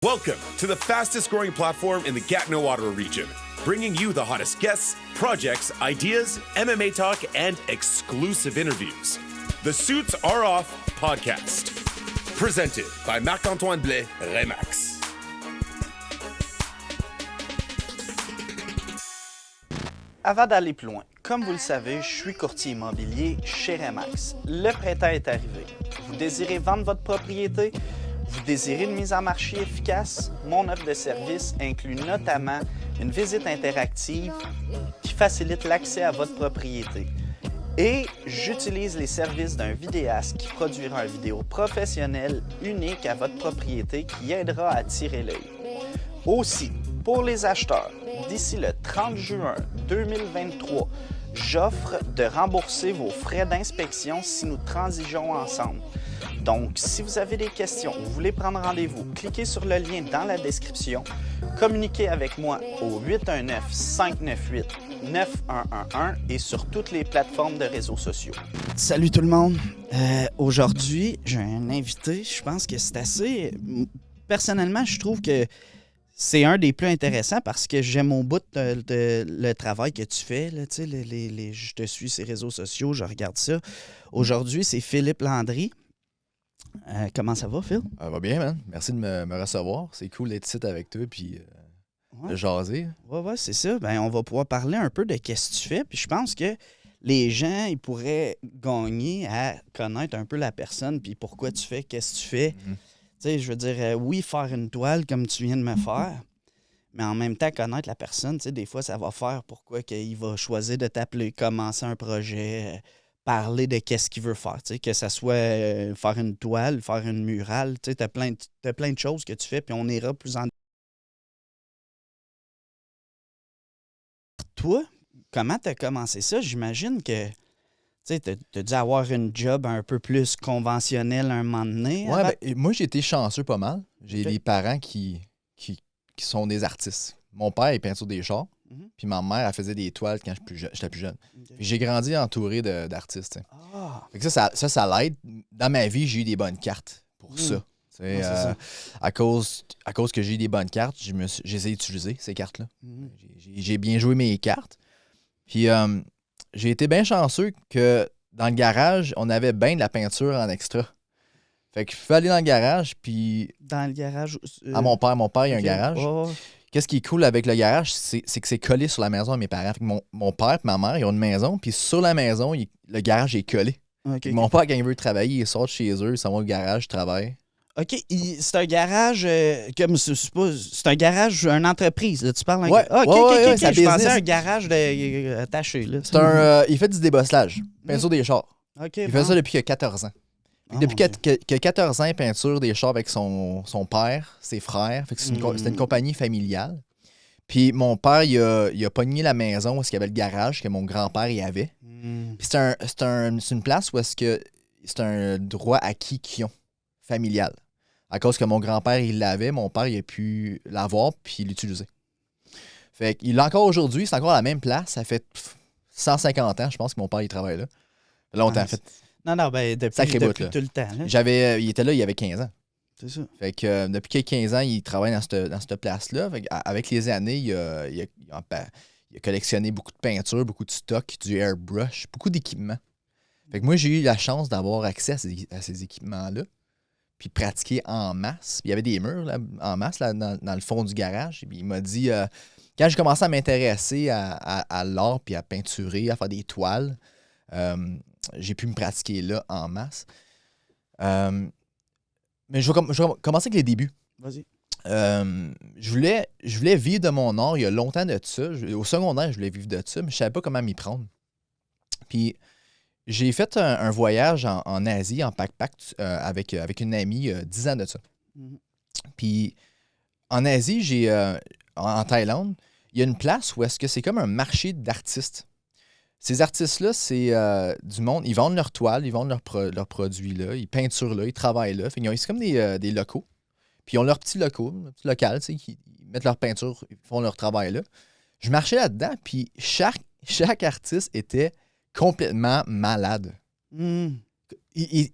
Welcome to the fastest growing platform in the Gatineau, Ottawa region, bringing you the hottest guests, projects, ideas, MMA talk, and exclusive interviews. The Suits Are Off podcast, presented by Marc-Antoine Blais, Remax. Avant d'aller plus loin, comme vous le savez, je suis courtier immobilier chez Remax. Le printemps est arrivé. Vous désirez vendre votre propriété? Vous désirez une mise en marché efficace? Mon offre de service inclut notamment une visite interactive qui facilite l'accès à votre propriété. Et j'utilise les services d'un vidéaste qui produira une vidéo professionnelle unique à votre propriété qui aidera à attirer l'œil. Aussi, pour les acheteurs, d'ici le 30 juin 2023, j'offre de rembourser vos frais d'inspection si nous transigeons ensemble. Donc, si vous avez des questions ou voulez prendre rendez-vous, cliquez sur le lien dans la description. Communiquez avec moi au 819-598-9111 et sur toutes les plateformes de réseaux sociaux. Salut tout le monde! Aujourd'hui, j'ai un invité. Je pense que c'est assez... Personnellement, je trouve que c'est un des plus intéressants parce que j'aime au bout le travail que tu fais. Là, je te suis sur les réseaux sociaux, je regarde ça. Aujourd'hui, c'est Philippe Landry. Comment ça va, Phil? Ça va bien, man. Merci de me recevoir. C'est cool d'être ici avec toi puis de jaser. Ouais, c'est ça. Ben, on va pouvoir parler un peu de qu'est-ce que tu fais. Puis je pense que les gens, ils pourraient gagner à connaître un peu la personne puis pourquoi tu fais, qu'est-ce que tu fais. Tu sais, je veux dire, oui, faire une toile comme tu viens de me faire, mais en même temps, connaître la personne, tu sais, des fois, ça va faire pourquoi il va choisir de t'appeler, commencer un projet, parler de qu'est-ce qu'il veut faire, tu sais, que ça soit faire une toile, faire une murale, tu sais, t'as plein de choses que tu fais, puis on ira plus en... Toi, comment t'as commencé ça? J'imagine que, tu sais, t'as dû avoir une job un peu plus conventionnelle un moment donné. Ouais, ben, moi, j'ai été chanceux pas mal. J'ai des parents qui sont des artistes. Mon père, il peinture des chars. Puis ma mère, elle faisait des toiles quand j'étais plus jeune. Okay. J'ai grandi entouré d'artistes. Fait que ça l'aide. Dans ma vie, j'ai eu des bonnes cartes pour ça. Ça. À cause que j'ai eu des bonnes cartes, j'ai essayé d'utiliser ces cartes-là. J'ai bien joué mes cartes. Puis j'ai été bien chanceux que dans le garage, on avait bien de la peinture en extra. Fait qu'il fallait aller dans le garage, puis... Dans le garage? À mon père, il y a un garage. Qu'est-ce qui est cool avec le garage, c'est que c'est collé sur la maison de mes parents. Fait que mon père et ma mère, ils ont une maison, puis sur la maison, le garage est collé. Mon père, quand il veut travailler, il sort de chez eux, il s'en va au garage, il travaille. OK, c'est un garage, comme c'est un garage, une entreprise, là, tu parles? Ouais, OK, je pensais un garage attaché. Là. Il fait du débosselage, peinture des chars. Il fait ça depuis qu'il a 14 ans. Depuis qu'il a 14 ans, il peinture des chars avec son père, ses frères. Fait que c'était une compagnie familiale. Puis mon père, il a pogné la maison où il y avait le garage que mon grand-père y avait. Puis c'est une place où est-ce que c'est un droit acquis qu'ils ont, familial. À cause que mon grand-père, il l'avait, mon père, il a pu l'avoir puis l'utiliser. Fait qu'il l'a encore aujourd'hui, c'est encore à la même place. Ça fait 150 ans, je pense que mon père, il travaille là. Ça fait longtemps, en fait. Non, depuis tout le temps. Là. Il était là, il avait 15 ans. C'est ça. Fait que depuis qu'il a 15 ans, il travaille dans cette place-là. Fait avec les années, il a collectionné beaucoup de peintures, beaucoup de stock, du airbrush, beaucoup d'équipements. Fait que moi, j'ai eu la chance d'avoir accès à ces équipements-là, puis pratiquer en masse. Puis il y avait des murs là, en masse là, dans le fond du garage. Puis il m'a dit, quand j'ai commencé à m'intéresser à l'art, puis à peinturer, à faire des toiles, j'ai pu me pratiquer là en masse. Mais je vais commencer avec les débuts. Vas-y. Je voulais vivre de mon art il y a longtemps de ça. Au secondaire, je voulais vivre de ça, mais je ne savais pas comment m'y prendre. Puis j'ai fait un voyage en Asie, en pack-pack, avec une amie, 10 ans de ça. Puis en Asie, en Thaïlande, il y a une place où est-ce que c'est comme un marché d'artistes. Ces artistes-là, c'est du monde. Ils vendent leurs toiles, ils vendent leurs produits là, ils peinturent là, ils travaillent là. C'est comme des locaux. Puis ils ont leur petit local, tu sais, ils mettent leur peinture, ils font leur travail là. Je marchais là-dedans, puis chaque artiste était complètement malade. Ils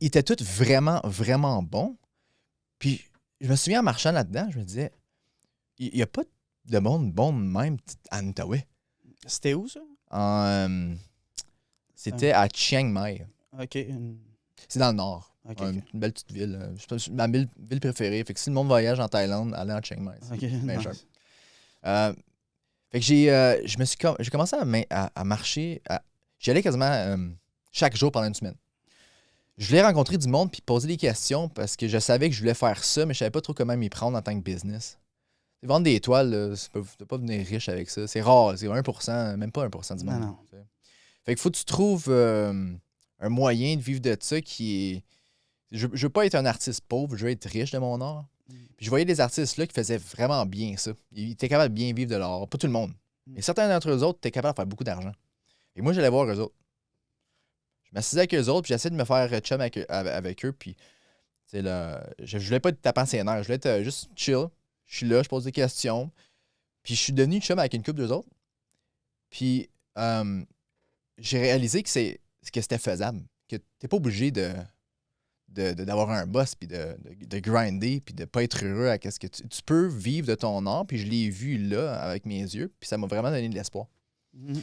étaient tous vraiment, vraiment bons. Puis je me souviens en marchant là-dedans, je me disais, il n'y a pas de monde bon de même en Outaouais. C'était où, ça? C'était à Chiang Mai. OK. C'est dans le nord. OK, Une OK. belle petite ville. Je pense que c'est ma ville préférée. Fait que si le monde voyage en Thaïlande, allez en Chiang Mai. OK, bien nice. cher. Fait que j'ai commencé à marcher. J'y allais quasiment chaque jour pendant une semaine. Je voulais rencontrer du monde puis poser des questions parce que je savais que je voulais faire ça, mais je savais pas trop comment m'y prendre en tant que business. Vendre des toiles, là, tu peux pas devenir riche avec ça. C'est rare, c'est 1%, même pas 1% du monde. Non. Fait qu'il faut que tu trouves un moyen de vivre de ça qui est... Je veux pas être un artiste pauvre, je veux être riche de mon art. Puis je voyais des artistes là qui faisaient vraiment bien ça. Ils étaient capables de bien vivre de leur art. Pas tout le monde. Mais certains d'entre eux autres étaient capables de faire beaucoup d'argent. Et moi, j'allais voir eux autres. Je m'assisais avec eux autres, puis j'essayais de me faire chum avec eux. Puis, je voulais pas être tapant ses nerfs. Je voulais être juste chill. Je suis là, je pose des questions. Puis je suis devenu chum avec une couple d'eux autres. Puis j'ai réalisé que c'était faisable. Que t'es pas obligé d'avoir un boss puis de grinder puis de pas être heureux à ce que tu peux vivre de ton art. Puis je l'ai vu là avec mes yeux. Puis ça m'a vraiment donné de l'espoir. Mhm.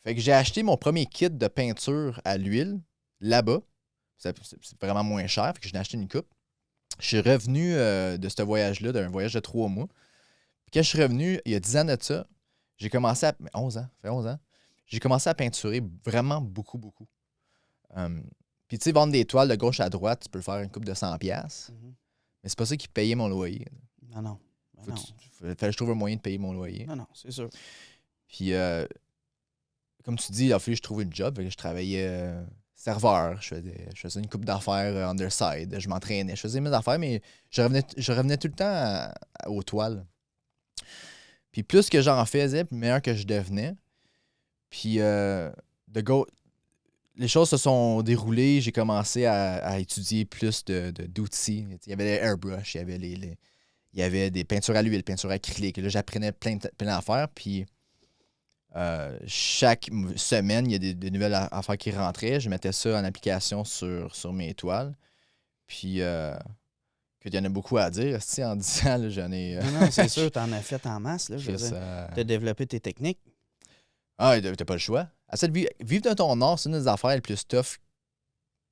Fait que j'ai acheté mon premier kit de peinture à l'huile là-bas. C'est vraiment moins cher. Fait que j'en ai acheté une coupe. Je suis revenu de ce voyage-là, d'un voyage de 3 mois. Puis quand je suis revenu, il y a 10 ans de ça, j'ai commencé à... 11 ans, ça fait 11 ans. J'ai commencé à peinturer vraiment beaucoup, beaucoup. Puis tu sais, vendre des toiles de gauche à droite, tu peux le faire une coupe de 100$. Mhm. Mais c'est pas ça qui payait mon loyer. Non. Fallait que je trouve un moyen de payer mon loyer. Non, c'est sûr. Puis, comme tu dis, il a fallu que je trouve une job. Fait que je travaillais serveur. Je faisais une coupe d'affaires underside. Je m'entraînais. Je faisais mes affaires, mais je revenais tout le temps aux toiles. Puis plus que j'en faisais, plus meilleur que je devenais. Puis les choses se sont déroulées. J'ai commencé à étudier plus d'outils. Il y avait les airbrush, il y avait des peintures à l'huile, peintures acrylique. Là, j'apprenais plein d'affaires. Puis chaque semaine, il y a des nouvelles affaires qui rentraient. Je mettais ça en application sur mes toiles. Puis qu'il y en a beaucoup à dire. En 10 ans, là, j'en ai... Non, c'est sûr, t'en as fait en masse. Là, t'as développé tes techniques. Ah, t'as pas le choix. Vivre de ton art, c'est une des affaires les plus tough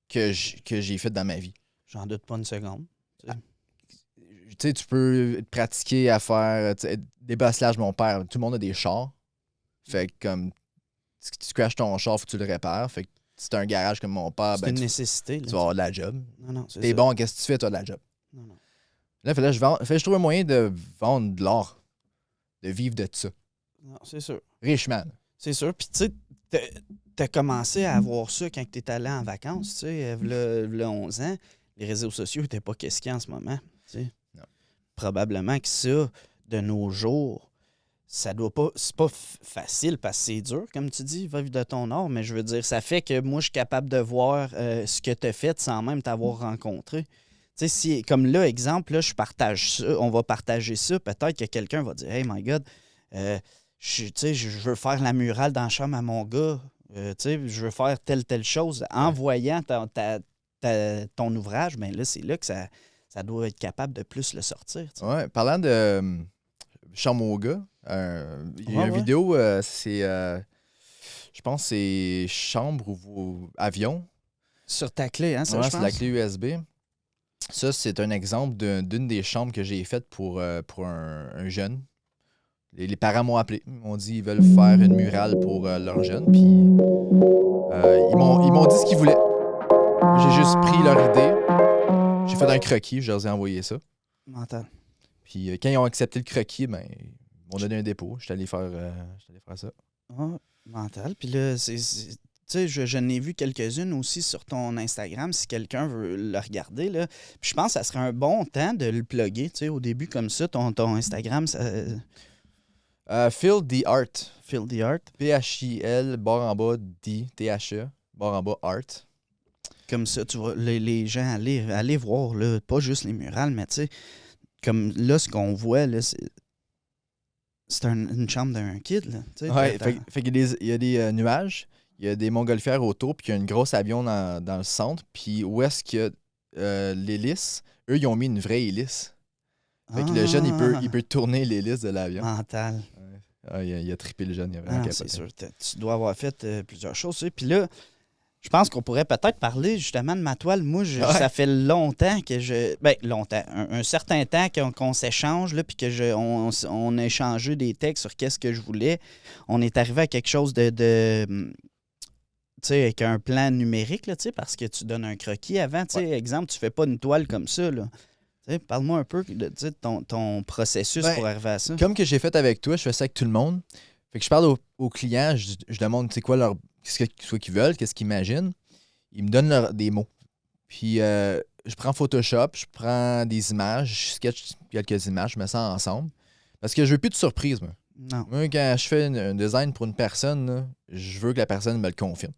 que j'ai faites dans ma vie. J'en doute pas une seconde. Tu sais, tu peux te pratiquer à faire des bosselages, mon père. Tout le monde a des chars. Fait que comme tu crashes ton char, faut que tu le répares. Fait que si t'as un garage comme mon père, c'est une nécessité. Tu vas avoir de la job. Non, c'est T'es bon, qu'est-ce que tu fais, tu as de la job. Non. Là, je trouve un moyen de vendre de l'art. De vivre de ça. Non, c'est sûr. Richement. C'est sûr. Puis tu sais, t'as commencé à avoir ça quand t'es allé en vacances, tu sais, v'là 11 ans. Les réseaux sociaux n'étaient pas qu'est-ce qu'il y a en ce moment. Tu sais. Non. Probablement que ça, de nos jours, ça doit pas. C'est pas facile parce que c'est dur, comme tu dis, vivre de ton art, mais je veux dire, ça fait que moi, je suis capable de voir ce que tu as fait sans même t'avoir rencontré. Tu sais, si, comme là, exemple, là, je partage ça, on va partager ça, peut-être que quelqu'un va dire, hey, my God, je veux faire la murale dans la chambre à mon gars, je veux faire telle chose. En voyant ton ouvrage, bien là, c'est là que ça doit être capable de plus le sortir. T'sais. Ouais, parlant de chambre au gars, il y a une vidéo, c'est, je pense que c'est chambre ou avion. Sur ta clé, hein, ça, ouais, je c'est pense. la clé USB. Ça, c'est un exemple d'une des chambres que j'ai faites pour un jeune. Les parents m'ont appelé. Ils m'ont dit qu'ils veulent faire une murale pour leur jeune. Puis ils m'ont dit ce qu'ils voulaient. J'ai juste pris leur idée. J'ai fait un croquis. Je leur ai envoyé ça. Mental. Puis quand ils ont accepté le croquis, ben, ils m'ont donné un dépôt. J'étais allé faire ça. Ah, mental. Puis là, tu sais, je n'ai vu quelques-unes aussi sur ton Instagram, si quelqu'un veut le regarder. Là. Puis je pense que ça serait un bon temps de le plugger, tu sais, au début comme ça, ton Instagram. Ça... Phil the Art. Phil the Art. P-H-I-L, barre en bas, D, T-H-E, barre en bas, Art. Comme ça, tu vois, les gens aller voir, là, pas juste les murales, mais tu sais, comme là, ce qu'on voit, là, c'est une chambre d'un kid, là. Ouais, fait qu'il y a des nuages. Il y a des montgolfières autour, puis il y a un gros avion dans le centre. Puis où est-ce qu'il y a l'hélice? Eux, ils ont mis une vraie hélice. Fait que le jeune, il peut tourner l'hélice de l'avion. Mental. Ah, il a trippé le jeune, il a vraiment capoté. C'est sûr. Tu dois avoir fait plusieurs choses. Tu sais. Puis là, je pense qu'on pourrait peut-être parler justement de ma toile. Moi, ça fait longtemps que je... Ben, longtemps. Un certain temps qu'on s'échange, là, puis on a échangé des textes sur qu'est-ce que je voulais. On est arrivé à quelque chose de tu sais, avec un plan numérique, là, tu sais, parce que tu donnes un croquis avant. Tu sais, exemple, tu fais pas une toile comme ça, là. Parle-moi un peu de ton processus pour arriver à ça. Comme que j'ai fait avec toi, je fais ça avec tout le monde. Fait que je parle aux clients, je demande quoi qu'est-ce qu'ils veulent, qu'est-ce qu'ils imaginent. Ils me donnent des mots. Puis je prends Photoshop, je prends des images, je sketch quelques images, je mets ça ensemble. Parce que je veux plus de surprise, moi. Non. Moi, quand je fais un design pour une personne, là, je veux que la personne me le confirme.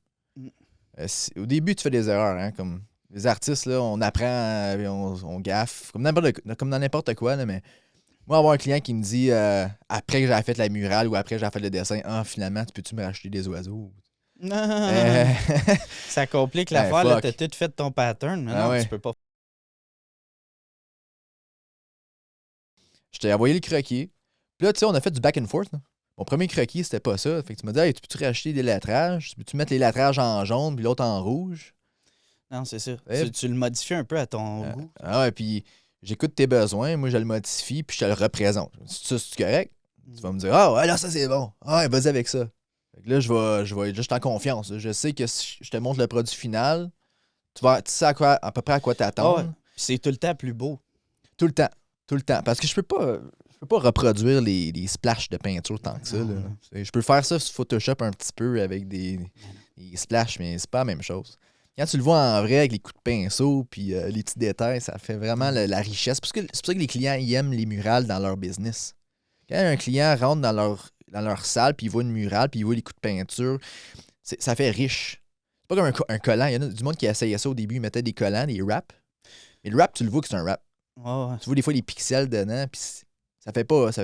Au début, tu fais des erreurs, hein, comme... Les artistes, là, on apprend, on gaffe, comme dans n'importe quoi, là, mais moi, avoir un client qui me dit après que j'ai fait la murale ou après que j'ai fait le dessin, finalement, peux-tu me racheter des oiseaux? Ça complique l'affaire, là, t'as tout fait ton pattern, mais non, tu peux pas. Je t'ai envoyé le croquis. Puis là, tu sais, on a fait du back and forth. Là. Mon premier croquis, c'était pas ça. Fait que tu m'as dit, hey, tu peux-tu racheter des lettrages? Peux-tu mettre les lettrages en jaune puis l'autre en rouge? Non, c'est ça. Tu le modifies un peu à ton goût. Ah ouais, puis j'écoute tes besoins, moi je le modifie, puis je te le représente. Ça, c'est correct? Tu vas me dire, ah ouais, là, ça c'est bon. Ah ouais, vas-y avec ça. Fait que là, je vais juste en confiance. Je sais que si je te montre le produit final, tu sais à peu près à quoi t'attendre. Ah ouais. C'est tout le temps plus beau. Tout le temps. Tout le temps. Parce que je peux pas reproduire les splashes de peinture tant que ça. Là. Je peux faire ça sur Photoshop un petit peu avec des splashes, mais c'est pas la même chose. Quand tu le vois en vrai avec les coups de pinceau puis les petits détails, ça fait vraiment la richesse. C'est pour ça que les clients ils aiment les murales dans leur business. Quand un client rentre dans leur salle puis il voit une murale puis il voit les coups de peinture, ça fait riche. C'est pas comme un collant. Il y en a du monde qui essayait ça au début. Ils mettaient des collants, des wraps. Mais le wrap, tu le vois que c'est un wrap. Oh, ouais. Tu vois des fois les pixels dedans puis ça fait pas... ça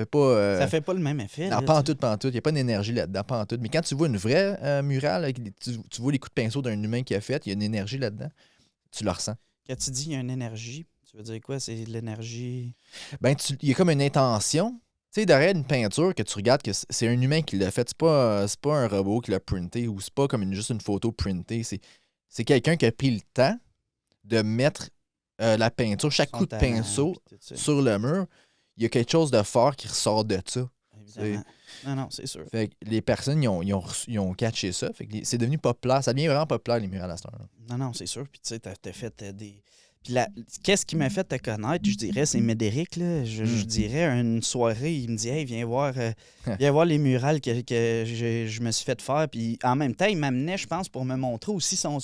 fait pas le même effet. Non, pas en tout. Il n'y a pas d'énergie là-dedans, pas en tout. Mais quand tu vois une vraie murale, tu vois les coups de pinceau d'un humain qui a fait, il y a une énergie là-dedans, tu le ressens. Quand tu dis qu'il y a une énergie, tu veux dire quoi? C'est de l'énergie... Ben, il y a comme une intention. Tu sais, derrière une peinture que tu regardes, que c'est un humain qui l'a fait. C'est pas un robot qui l'a printé ou c'est pas comme juste une photo printée. C'est quelqu'un qui a pris le temps de mettre la peinture, chaque coup de pinceau sur le mur. Il y a quelque chose de fort qui ressort de ça. Non, c'est sûr. Fait que les personnes, ils ont catché ça. Fait que c'est devenu populaire. Ça devient vraiment populaire, les murales à cette heure. Non, c'est sûr. Puis tu sais, t'as fait des... Puis qu'est-ce qui m'a fait te connaître, je dirais, c'est Médéric, là. Je dirais, une soirée, il me dit, hey, viens voir les murales que je me suis fait faire. Puis en même temps, il m'amenait, je pense, pour me montrer aussi son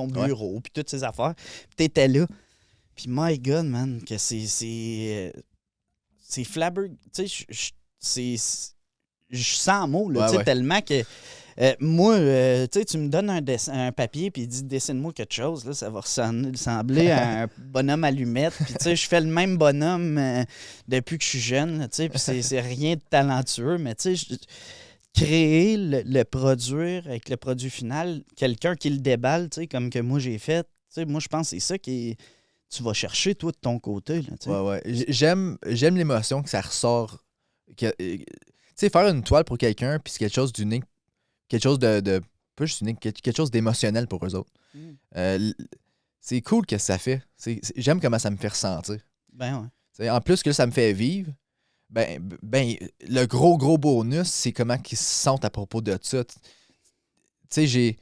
bureau, puis toutes ses affaires. Puis t'étais là. Puis my God, man, que c'est flabbergastant. Tu sais, je sens mots, là, tellement que moi, tu sais, tu me donnes un papier puis il dit dessine-moi quelque chose, là, ça va ressembler à un bonhomme allumette. Puis tu sais, je fais le même bonhomme depuis que je suis jeune, tu sais, puis c'est rien de talentueux, mais tu sais, créer, le produire avec le produit final, quelqu'un qui le déballe, tu sais, comme que moi j'ai fait, tu sais, moi je pense que c'est ça qui tu vas chercher, toi, de ton côté. Là, ouais. J'aime l'émotion que ça ressort. Tu sais, faire une toile pour quelqu'un, puis c'est quelque chose d'unique, quelque chose de pas juste unique, quelque chose d'émotionnel pour eux autres. C'est cool que ça fait. J'aime comment ça me fait ressentir. Ben ouais. T'sais, en plus que ça me fait vivre, ben le gros bonus, c'est comment ils se sentent à propos de ça. Tu sais, j'ai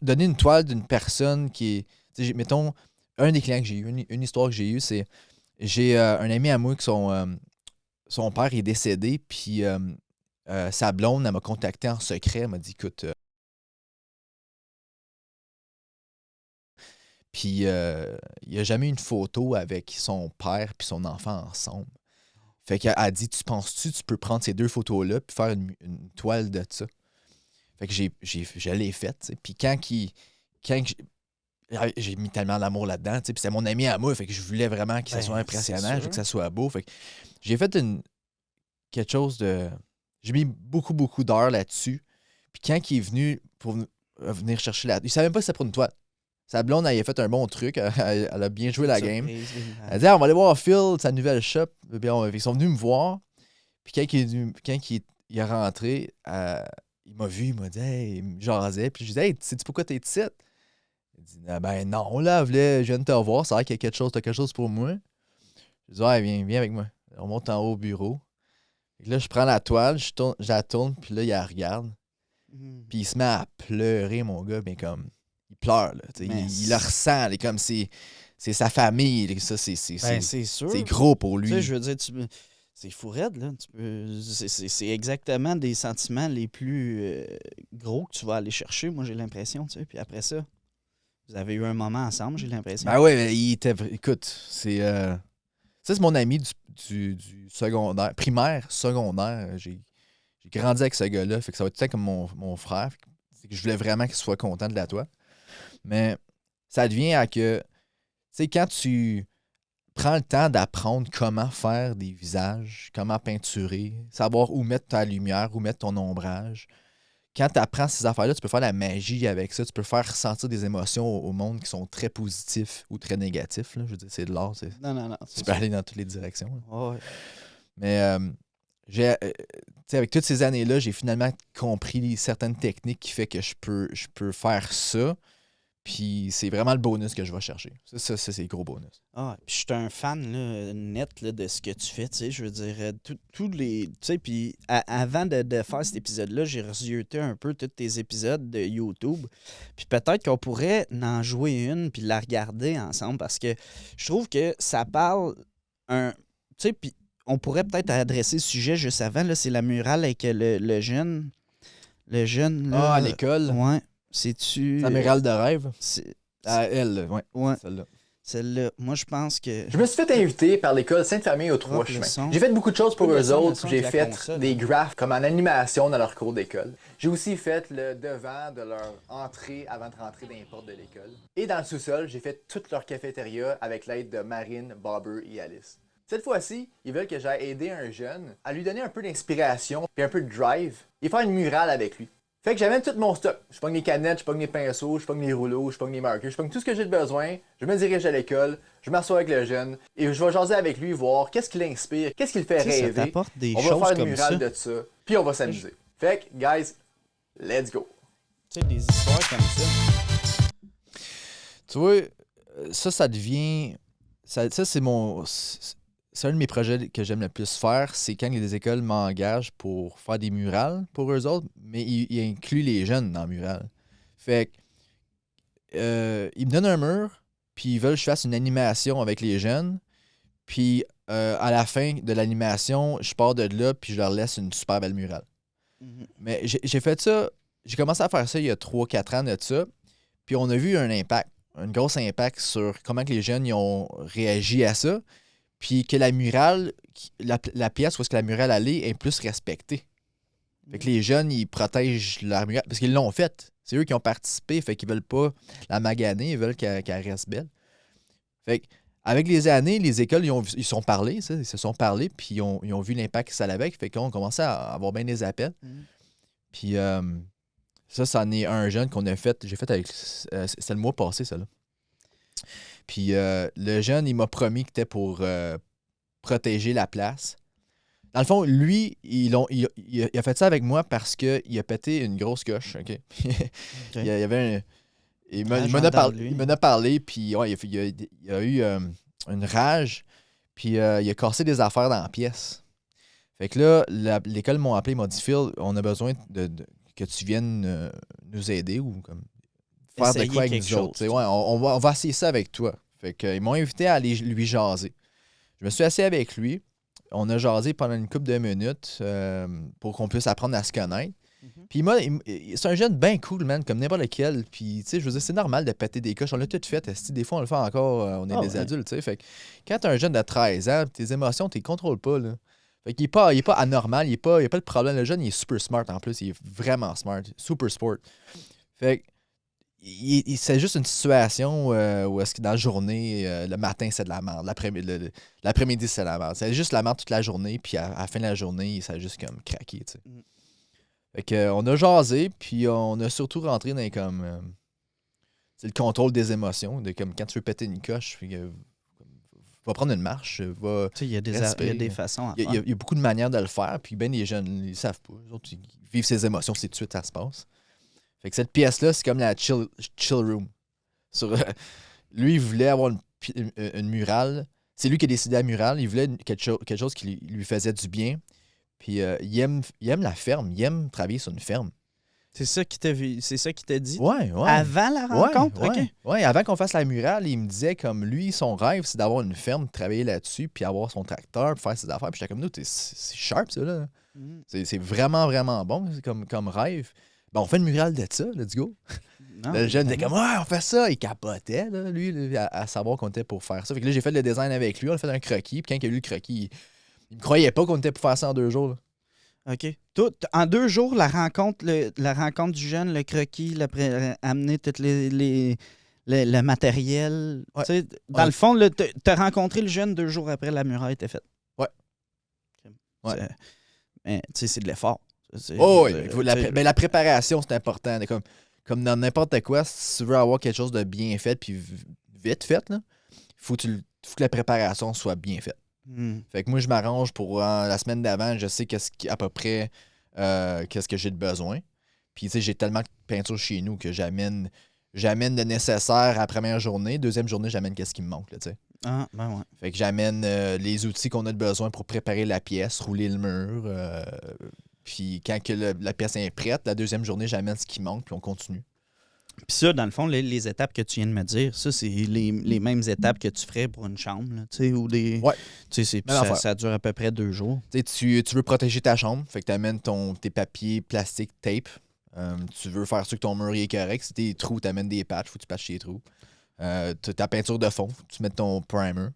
donné une toile d'une personne qui est... Mettons... Un des clients que j'ai eu, une histoire que j'ai eue, c'est j'ai un ami à moi que son père est décédé, puis sa blonde, elle m'a contacté en secret, elle m'a dit écoute, puis il n'y a jamais eu une photo avec son père puis son enfant ensemble. Fait qu'elle a dit tu penses-tu peux prendre ces deux photos-là puis faire une toile de ça? Fait que je l'ai faite, puis quand j'ai mis tellement d'amour là-dedans, puis c'est mon ami à moi, fait que je voulais vraiment que ça soit impressionnant, je veux que ça soit beau. Fait que j'ai fait quelque chose de... J'ai mis beaucoup d'heures là-dessus. Puis quand il est venu pour venir chercher il savait même pas si c'était pour une toile. Sa blonde, elle a fait un bon truc. Elle a bien joué la game. Surprise, Elle a dit, on va aller voir Phil, sa nouvelle shop. Puis ils sont venus me voir. Puis quand il est rentré, il m'a vu, il m'a dit, hey, il me jasait. Puis je disais, hey, sais-tu pourquoi t'es ici? Il dit, ah, ben non, là, je viens de te voir. C'est vrai qu'il y a t'as quelque chose pour moi. Je dis, ouais, viens avec moi. On monte en haut au bureau. Et là, je prends la toile, je la tourne, puis là, il la regarde. Puis il se met à pleurer, mon gars, mais comme, il pleure, là. Il le ressent, là, comme c'est sa famille, là, ça, c'est sûr. C'est gros pour lui. Tu sais, je veux dire, c'est fou raide, là. C'est exactement des sentiments les plus gros que tu vas aller chercher, moi, j'ai l'impression, tu sais. Puis après ça, vous avez eu un moment ensemble, j'ai l'impression. Ben ouais, il était... Écoute, c'est... Ça, c'est mon ami du secondaire, primaire, secondaire. J'ai grandi avec ce gars-là, fait que ça va être tout le temps comme mon frère. Fait que je voulais vraiment qu'il soit content de la toile. Mais ça devient à que, tu sais, quand tu prends le temps d'apprendre comment faire des visages, comment peinturer, savoir où mettre ta lumière, où mettre ton ombrage, quand tu apprends ces affaires-là, tu peux faire la magie avec ça, tu peux faire ressentir des émotions au monde qui sont très positifs ou très négatifs. Là. Je veux dire, c'est de l'art. Non. Tu peux aller dans toutes les directions. Oh, ouais. Mais avec toutes ces années-là, j'ai finalement compris certaines techniques qui fait que je peux faire ça. Puis c'est vraiment le bonus que je vais chercher. Ça c'est le gros bonus. Ah, puis je suis un fan là, net là, de ce que tu fais, tu sais, je veux dire, tous les... Tu sais, puis avant de faire cet épisode-là, j'ai rejeté un peu tous tes épisodes de YouTube. Puis peut-être qu'on pourrait en jouer une puis la regarder ensemble parce que je trouve que ça parle Tu sais, puis on pourrait peut-être adresser le sujet juste avant, là, c'est la murale avec le jeune... Le jeune, là... Ah, à l'école? Ouais. C'est-tu... La murale de rêve? Elle, ouais. Celle-là. Celle-là, moi, je pense que... Je me suis fait inviter par l'école Sainte-Famille aux Trois Chemins. J'ai fait beaucoup de choses pour eux autres. J'ai fait des graphes comme en animation dans leur cours d'école. J'ai aussi fait le devant de leur entrée avant de rentrer dans les portes de l'école. Et dans le sous-sol, j'ai fait toute leur cafétéria avec l'aide de Marine, Bobber et Alice. Cette fois-ci, ils veulent que j'aille aider un jeune à lui donner un peu d'inspiration et un peu de drive et faire une murale avec lui. Fait que j'amène tout mon stock. Je pogne les canettes, je pogne les pinceaux, je pogne les rouleaux, je pogne les marqueurs, je pogne tout ce que j'ai besoin. Je me dirige à l'école, je m'assois avec le jeune et je vais jaser avec lui, voir qu'est-ce qui l'inspire, qu'est-ce qui le fait rêver. Ça t'apporte des on choses va faire comme une murale ça. de ça, puis on va s'amuser. Fait que, guys, let's go. Tu sais, des histoires comme ça. Tu vois, ça devient... Ça c'est mon... C'est un de mes projets que j'aime le plus faire, c'est quand les écoles m'engagent pour faire des murales pour eux autres, mais ils incluent les jeunes dans le mural. Fait que, ils me donnent un mur, puis ils veulent que je fasse une animation avec les jeunes, puis à la fin de l'animation, je pars de là, puis je leur laisse une super belle murale. Mais j'ai fait ça, j'ai commencé à faire ça il y a 3-4 ans de ça, puis on a vu un gros impact sur comment que les jeunes ils ont réagi à ça. Puis que la murale, la pièce où est-ce que la murale allait est plus respectée. Fait que les jeunes, ils protègent leur murale. Parce qu'ils l'ont faite. C'est eux qui ont participé. Fait qu'ils veulent pas la maganer. Ils veulent qu'elle reste belle. Fait que, avec les années, les écoles, ils se sont parlé. Ils se sont parlé. Puis ils ont vu l'impact que ça avait. Fait qu'on commençait à avoir bien des appels. Puis ça en est un jeune qu'on a fait. J'ai fait avec... c'était le mois passé, ça, là. Puis le jeune, il m'a promis que c'était pour protéger la place. Dans le fond, lui, il a fait ça avec moi parce qu'il a pété une grosse coche. OK? Il y avait il m'en a parlé, puis ouais, il a eu une rage, puis il a cassé des affaires dans la pièce. Fait que là, l'école m'a appelé, m'a dit, Phil, on a besoin que tu viennes nous aider ou comme faire de quoi avec nous autres. Ouais, on va essayer ça avec toi. Fait que, ils m'ont invité à aller lui jaser. Je me suis assis avec lui. On a jasé pendant une couple de minutes pour qu'on puisse apprendre à se connaître. Puis c'est un jeune bien cool, man, comme n'importe lequel. Puis, tu sais, je veux dire, c'est normal de péter des coches. On l'a tout fait. Des fois, on le fait encore. On est des adultes, tu sais. Fait que quand t'es un jeune de 13 ans, tes émotions, tu les contrôles pas, là. Fait qu'il est pas anormal. Il a pas de problème. Le jeune, il est super smart en plus. Il est vraiment smart. Super sport. Fait que c'est juste une situation où est-ce que dans la journée, le matin, c'est de la merde. L'après-midi, c'est de la merde. C'est juste la merde toute la journée, puis à la fin de la journée, ça a juste comme craqué, tu sais. Fait que, on a jasé, puis on a surtout rentré dans c'est le contrôle des émotions. Comme quand tu veux péter une coche, va prendre une marche, va. Il y a des façons à faire. Il y a beaucoup de manières de le faire, puis ben les jeunes, ils savent pas. Les autres, ils vivent ses émotions, c'est tout de suite, ça se passe. Fait que cette pièce-là, c'est comme la chill room. Lui, il voulait avoir une murale. C'est lui qui a décidé la murale. Il voulait quelque chose qui lui faisait du bien. Puis il aime la ferme. Il aime travailler sur une ferme. C'est ça qui t'a dit? Ouais. Avant la rencontre? Ouais, avant qu'on fasse la murale, il me disait comme lui, son rêve, c'est d'avoir une ferme, travailler là-dessus, puis avoir son tracteur, puis faire ses affaires. Puis j'étais comme nous, c'est sharp, ça, là. C'est vraiment, vraiment bon comme rêve. Ben, on fait une murale de ça, let's go. Non, le jeune était comme, on fait ça. Il capotait, là, lui, à savoir qu'on était pour faire ça. Fait que là, j'ai fait le design avec lui, on a fait un croquis, puis quand il a eu le croquis, il me croyait pas qu'on était pour faire ça en 2 jours, là. OK. En 2 jours, la rencontre du jeune, le croquis, amener tout le matériel. Ouais. Dans le fond, tu as rencontré le jeune 2 jours après la muraille était faite. Ouais. Mais tu sais, c'est de l'effort. La préparation, c'est important. Comme dans n'importe quoi, si tu veux avoir quelque chose de bien fait puis vite fait, il faut que la préparation soit bien faite. Fait que moi, je m'arrange pour la semaine d'avant, je sais à peu près qu'est-ce que j'ai de besoin. Puis, tu sais, j'ai tellement de peinture chez nous que j'amène le nécessaire à la première journée. Deuxième journée, j'amène qu'est-ce qui me manque, là, tu sais. Ah, ben ouais. Fait que j'amène les outils qu'on a de besoin pour préparer la pièce, rouler le mur. Puis quand la pièce est prête, la deuxième journée, j'amène ce qui manque, puis on continue. Puis ça, dans le fond, les étapes que tu viens de me dire, ça, c'est les mêmes étapes que tu ferais pour une chambre, tu sais, ou des... Ouais. Tu sais, ça dure à peu près 2 jours. Tu veux protéger ta chambre, fait que tu amènes tes papiers plastique tape. Tu veux faire sûr que ton mur est correct. Si tes trous, tu amènes des patchs, faut que tu patches tes trous. Ta peinture de fond, faut que tu mettes ton primer.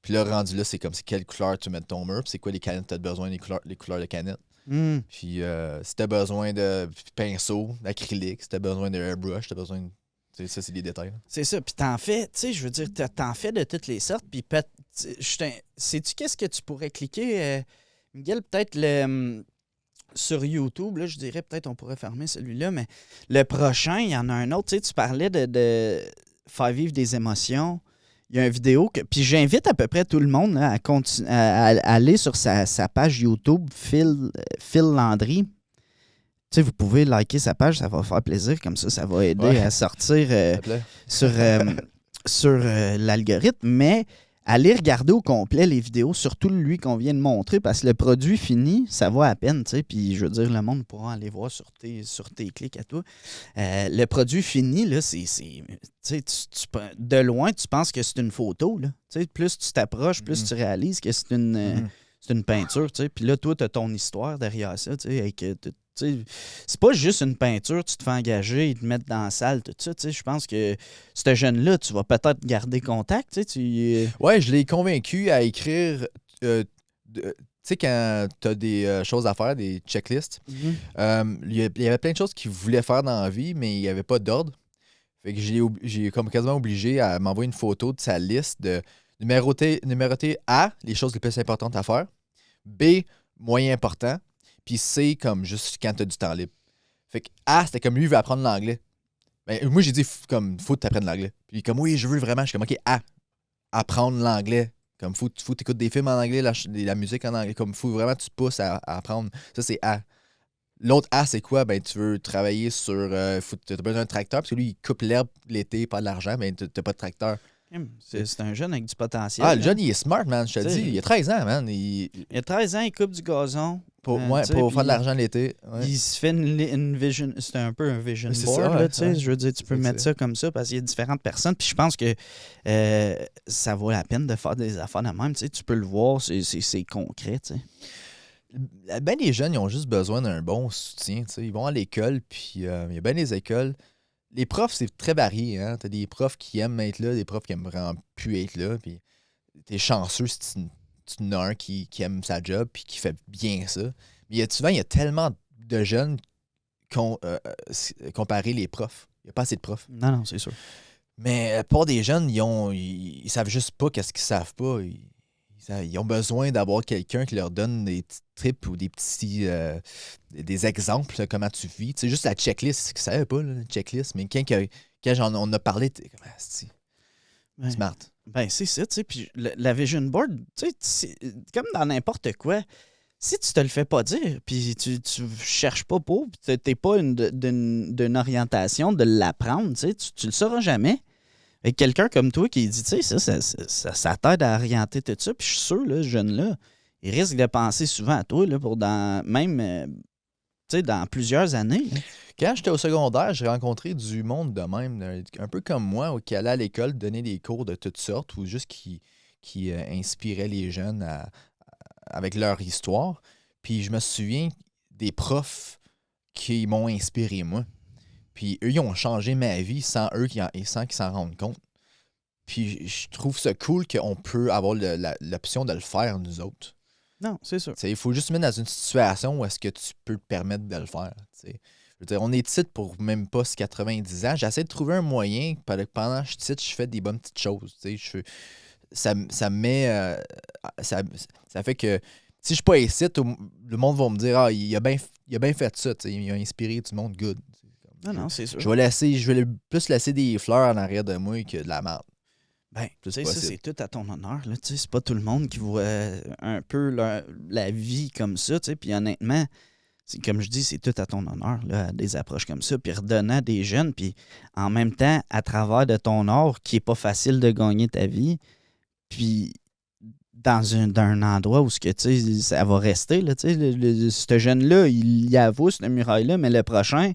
Puis là, rendu là, c'est comme c'est quelle couleur tu mets de ton mur, puis c'est quoi les canettes tu as besoin, les couleurs de canettes. Puis si tu as besoin de pinceau, d'acrylique, si tu as besoin de airbrush, tu as besoin de... Ça, c'est des détails. C'est ça. Puis t'en fais, tu sais, je veux dire, t'en fais de toutes les sortes. Puis sais-tu qu'est-ce que tu pourrais cliquer, Miguel, peut-être sur YouTube, là, je dirais peut-être on pourrait fermer celui-là, mais le prochain, il y en a un autre. Tu sais, tu parlais de faire vivre des émotions. Il y a une vidéo que. Puis j'invite à peu près tout le monde là, à aller sur sa page YouTube, Phil Landry. Tu sais, vous pouvez liker sa page, ça va faire plaisir. Comme ça va aider à sortir sur l'algorithme. Mais allez regarder au complet les vidéos, surtout lui qu'on vient de montrer, parce que le produit fini, ça va à peine. Tu sais, puis je veux dire, le monde pourra aller voir sur tes clics à toi. Le produit fini, là, c'est de loin, tu penses que c'est une photo. Là. Tu sais, plus tu t'approches, plus tu réalises que c'est une peinture. Tu sais. Puis là, toi, tu as ton histoire derrière ça. Tu sais, c'est pas juste une peinture, tu te fais engager, ils te mettent dans la salle, tout ça. Je pense que ce jeune-là, tu vas peut-être garder contact. Ouais, je l'ai convaincu à écrire. Tu sais, quand tu as des choses à faire, des checklists, il y avait plein de choses qu'il voulait faire dans la vie, mais il n'y avait pas d'ordre. Fait que j'ai comme quasiment obligé à m'envoyer une photo de sa liste de numéroter A, les choses les plus importantes à faire, B, moyen important, puis C, comme juste quand tu as du temps libre. Fait que A, c'était comme lui, il veut apprendre l'anglais. Ben, moi, j'ai dit, comme, faut que tu apprennes l'anglais. Puis comme, oui, je veux vraiment. Je suis comme, OK, A, apprendre l'anglais. Comme, faut que tu écoutes des films en anglais, la musique en anglais. Comme, faut vraiment que tu te pousses à apprendre. Ça, c'est A. L'autre A, c'est quoi? Ben, tu veux travailler sur. Tu as besoin d'un tracteur, parce que lui, il coupe l'herbe l'été, pas de l'argent, mais tu n'as pas de tracteur. C'est un jeune avec du potentiel. Ah, le jeune, il est smart, man, je te dis. Il a 13 ans, man. Il a 13 ans, il coupe du gazon. Pour faire de l'argent l'été. Ouais. Il se fait une vision. C'est un peu un vision board, là, tu sais. Je veux dire, tu peux mettre ça comme ça parce qu'il y a différentes personnes. Puis je pense que ça vaut la peine de faire des affaires de même. Tu sais, tu peux le voir, c'est concret, tu sais. Ben, les jeunes, ils ont juste besoin d'un bon soutien. Tu sais. Ils vont à l'école, puis il y a bien des écoles. Les profs, c'est très varié. Hein? Tu as des profs qui aiment être là, des profs qui aiment vraiment plus être là. Puis t'es chanceux si tu en as un qui aime sa job puis qui fait bien ça. Mais souvent, il y a tellement de jeunes comparé les profs. Il n'y a pas assez de profs. Non, c'est sûr. Mais pour des jeunes, ils savent juste pas qu'est-ce qu'ils savent pas. Ils Ils ont besoin d'avoir quelqu'un qui leur donne des petits tips ou des petits des exemples de comment tu vis. Tu sais, juste la checklist, c'est que ça savais pas, là, la checklist, mais quand on a parlé, t'es comme smart. Ben, c'est ça, tu sais. Puis la vision board, tu sais, comme dans n'importe quoi, si tu te le fais pas dire, puis tu cherches pas pour, puis t'es pas d'une orientation de l'apprendre, tu sais, tu le sauras jamais. Avec quelqu'un comme toi qui dit, tu sais, ça t'aide à orienter tout ça, puis je suis sûr, là, ce jeune-là, il risque de penser souvent à toi, là, pour dans plusieurs années. Là. Quand j'étais au secondaire, j'ai rencontré du monde de même, un peu comme moi, qui allait à l'école donner des cours de toutes sortes ou juste qui inspiraient les jeunes avec leur histoire. Puis je me souviens des profs qui m'ont inspiré, moi. Puis eux, ils ont changé ma vie sans qu'ils s'en rendent compte. Puis je trouve ça cool qu'on peut avoir l'option de le faire, nous autres. Non, c'est sûr. Il faut juste se mettre dans une situation où est-ce que tu peux te permettre de le faire. T'sais. Je veux dire, on est titre pour même pas 90 ans. J'essaie de trouver un moyen, pendant que je titre, je fais des bonnes petites choses. Ça fait que si je suis pas ici, le monde va me dire il a bien fait ça. Il a inspiré du monde good. Non, c'est sûr. Je vais plus laisser des fleurs en arrière de moi que de la merde. Ben, tu sais, ça, c'est tout à ton honneur. Là, c'est pas tout le monde qui voit un peu la vie comme ça. Puis honnêtement, comme je dis, c'est tout à ton honneur, là, des approches comme ça. Puis redonnant à des jeunes, puis en même temps, à travers de ton art, qui est pas facile de gagner ta vie, puis dans un endroit où ça va rester. Là, ce jeune-là, il y avoue cette muraille-là, mais le prochain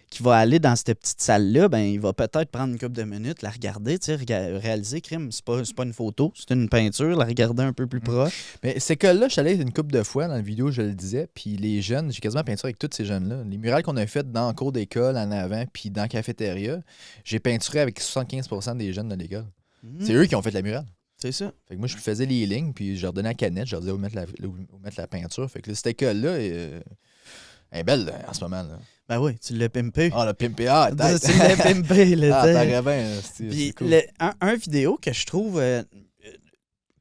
qui va aller dans cette petite salle-là, ben il va peut-être prendre une couple de minutes, la regarder, réaliser, crime, c'est pas une photo, c'est une peinture, la regarder un peu plus proche. Mais ces écoles-là, je suis allé une couple de fois dans la vidéo, je le disais, puis les jeunes, j'ai quasiment peinturé avec tous ces jeunes-là. Les murales qu'on a faites dans le cours d'école, en avant, puis dans la cafétéria, j'ai peinturé avec 75% des jeunes de l'école. C'est eux qui ont fait la murale. C'est ça. Fait que moi, je faisais les lignes, puis je leur donnais la canette, je leur disais où mettre la peinture. Fait que cette école-là elle est belle en ce moment. Là. Ben oui, tu l'as pimpé. Ah, le pimpé, tu l'as pimpé, là. T'aurais bien, puis cool. un vidéo que je trouve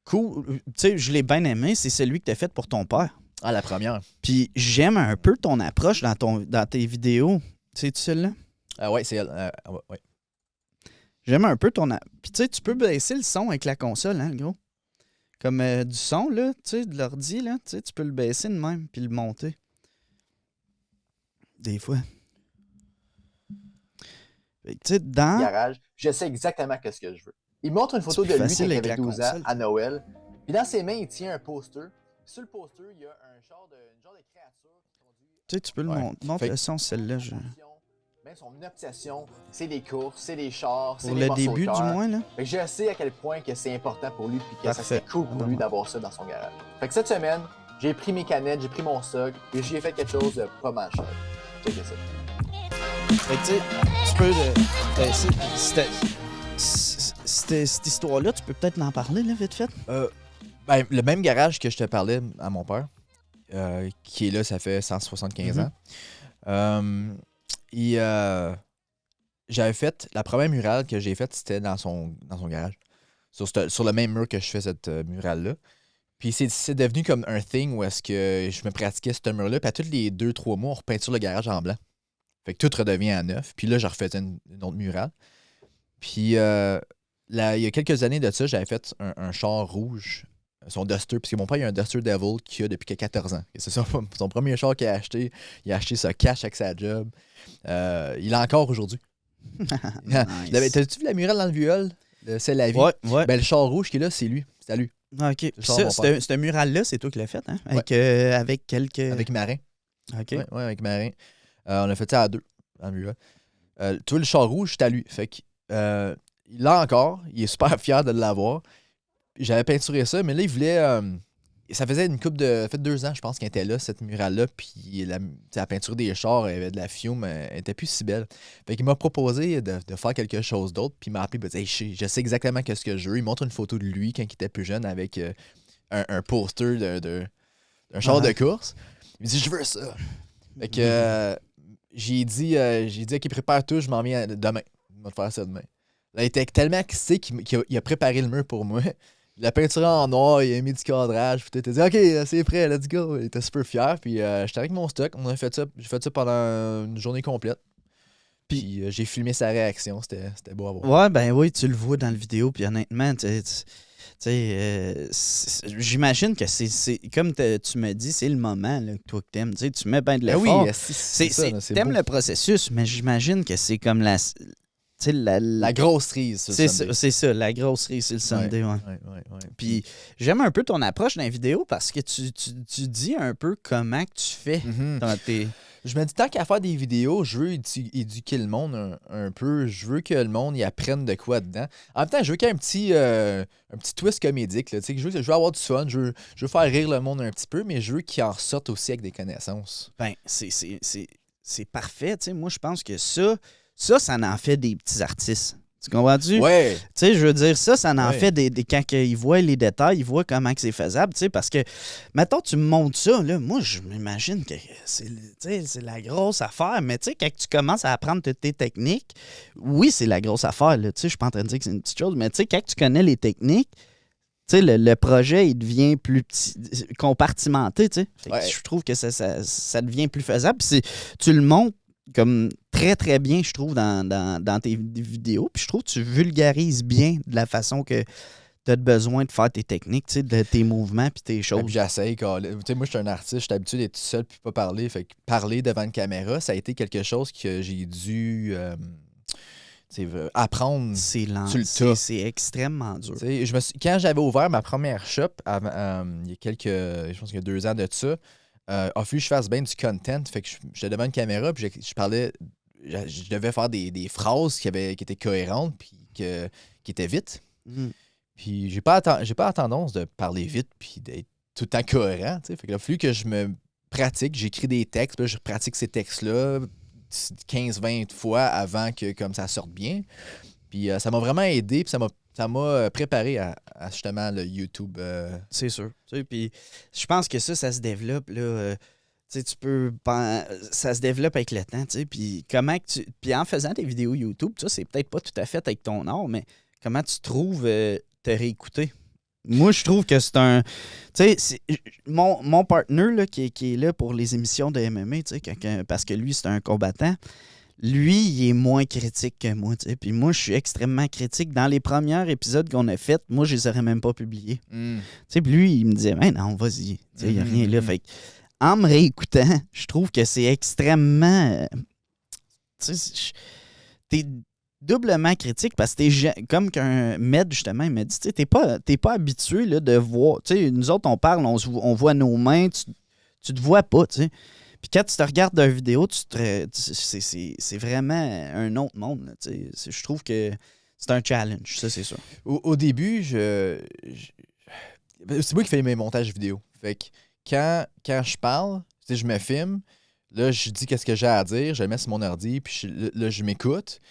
cool, tu sais, je l'ai bien aimé, c'est celui que tu as fait pour ton père. Ah, la première. Puis j'aime un peu ton approche dans tes vidéos. C'est-tu celle-là? Ah ouais, c'est elle. Ouais. J'aime un peu ton... Puis tu sais, tu peux baisser le son avec la console, hein, le gros? Comme du son, là, tu sais, de l'ordi, là, tu sais, tu peux le baisser de même, puis le monter. Des fois. Tu sais, dans... Garage, je sais exactement ce que je veux. Il montre une photo de lui quand il avait 12 ans, à Noël. Puis dans ses mains, il tient un poster. Sur le poster, il y a une genre de créature qui conduit... Tu sais, tu peux le monter le son, celle-là. Même son obsession, c'est les courses, c'est les chars, c'est pour les le début, du moins, là. Fait que je sais à quel point que c'est important pour lui puis que ça serait cool pour lui d'avoir ça dans son garage. Fait que cette semaine, j'ai pris mes canettes, j'ai pris mon stock et j'ai fait quelque chose de pas mal cher. Checkez ça. Fait que tu peux... cette histoire-là, tu peux peut-être en parler, là, vite fait? Ben, le même garage que je te parlais à mon père, qui est là, ça fait 175 ans. J'avais fait, la première murale que j'ai faite, c'était dans son garage. Sur le même mur que je fais cette murale-là. Puis c'est devenu comme un thing où est-ce que je me pratiquais ce mur-là. Puis à tous les 2-3 mois, on repeinture le garage en blanc. Fait que tout redevient à neuf. Puis là, je refaisais une autre murale. Puis il y a quelques années de ça, j'avais fait un char rouge. Son Duster, puisque mon père, il a un Duster Devil qu'il a depuis 14 ans. Et c'est son premier char qu'il a acheté. Il a acheté ça cash avec sa job. Il l'a encore aujourd'hui. Nice. T'as-tu vu la murale dans le viol? C'est la vie. Ouais. Ben, le char rouge qui est là, c'est lui. C'est à lui. Ah, OK. Ce mural-là, c'est toi qui l'as fait, hein? Avec quelques... Avec Marin. OK. Ouais, avec Marin. On a fait ça à deux, dans le mural. Tu vois, le char rouge, c'est à lui. Fait que, il l'a encore. Il est super fier de l'avoir. J'avais peinturé ça, mais là, il voulait... ça faisait une couple de... Ça fait 2 ans, je pense, qu'il était là, cette murale-là. Puis la peinture des chars, elle avait de la fiume. Elle était plus si belle. Fait qu'il m'a proposé de faire quelque chose d'autre. Puis il m'a appelé et m'a dit hey, je sais exactement ce que je veux. Il montre une photo de lui quand il était plus jeune avec un poster d'un char de course. Il me dit je veux ça. Fait que j'ai dit OK, prépare tout, je m'en viens demain. Il va te faire ça demain. Là, il était tellement excité qu'il a préparé le mur pour moi. la peinture en noir, il a mis du cadrage. Puis t'as dit, OK, c'est prêt, let's go. Il était super fier. Puis j'étais avec mon stock. On a fait ça. J'ai fait ça pendant une journée complète. Puis j'ai filmé sa réaction. C'était beau à voir. Ouais, ben oui, tu le vois dans la vidéo. Puis honnêtement, j'imagine que c'est comme tu me dis, c'est le moment là, que toi que t'aimes. Tu mets bien de l'effort. Oui, c'est ça. T'aimes le processus, mais j'imagine que c'est comme la grosse cerise. C'est ça, la grosse cerise, c'est le Sunday. Ouais. Puis j'aime un peu ton approche dans la vidéo parce que tu dis un peu comment que tu fais dans tes... Je me dis, tant qu'à faire des vidéos, je veux éduquer le monde un peu. Je veux que le monde y apprenne de quoi dedans. En même temps, je veux qu'il y ait un petit twist comédique. Là, je veux avoir du fun. Je veux faire rire le monde un petit peu, mais je veux qu'il en ressorte aussi avec des connaissances. Ben, c'est parfait. Moi, je pense que ça en fait des petits artistes. Tu comprends-tu? Ouais. Tu sais, je veux dire, ça en fait quand ils voient les détails, ils voient comment que c'est faisable, tu sais, parce que, mettons, tu me montres ça, là, moi, je m'imagine que c'est la grosse affaire, mais tu sais, quand tu commences à apprendre toutes tes techniques, oui, c'est la grosse affaire, là, tu sais, je suis pas en train de dire que c'est une petite chose, mais tu sais, quand tu connais les techniques, tu sais, le projet, il devient plus petit, compartimenté, tu sais. Ouais. Je trouve que ça devient plus faisable, puis tu le montres comme très, très bien, je trouve, dans tes vidéos. Puis je trouve que tu vulgarises bien de la façon que tu as besoin de faire tes techniques, de tes mouvements puis tes choses. Puis j'essaye. Moi, je suis un artiste, je suis habitué d'être tout seul puis pas parler. Fait que parler devant une caméra, ça a été quelque chose que j'ai dû apprendre. C'est lent. C'est extrêmement dur. Quand j'avais ouvert ma première shop, il y a je pense qu'il y a 2 ans de ça, a fallu que je fasse bien du content. Fait que j'étais devant une caméra puis je parlais. Je devais faire des phrases qui étaient cohérentes puis qui étaient vite. Puis j'ai pas la tendance de parler vite puis d'être tout le temps cohérent. Fait que il a fallu que je me pratique. J'écris des textes, puis je pratique ces textes-là 15-20 fois avant que comme ça sorte bien. Puis ça m'a vraiment aidé, puis ça m'a préparé à justement le YouTube. C'est sûr. Puis je pense que ça se développe, là. Ça se développe avec le temps, puis puis en faisant des vidéos YouTube, ça, c'est peut-être pas tout à fait avec ton art, mais comment tu trouves te réécouter? Moi, je trouve que c'est un... Tu sais, mon partner, là, qui est là pour les émissions de MMA, parce que lui, c'est un combattant, lui, il est moins critique que moi, tu sais. Puis moi, je suis extrêmement critique. Dans les premiers épisodes qu'on a faits, moi, je les aurais même pas publiés. Tu sais, puis lui, il me disait, ben non, vas-y, il n'y a rien là. Fait que, en me réécoutant, je trouve que c'est extrêmement... tu sais, t'es doublement critique parce que comme qu'un Med, justement, il m'a dit, tu sais, t'es pas habitué là, de voir... Tu sais, nous autres, on parle, on voit nos mains, tu te vois pas, tu sais. Puis quand tu te regardes dans une vidéo, c'est vraiment un autre monde. Là, je trouve que c'est un challenge, ça, c'est sûr. Au début, c'est moi qui fais mes montages vidéo. Fait que quand je parle, je me filme, là, je dis qu'est-ce que j'ai à dire, je le mets sur mon ordi, puis là, je m'écoute.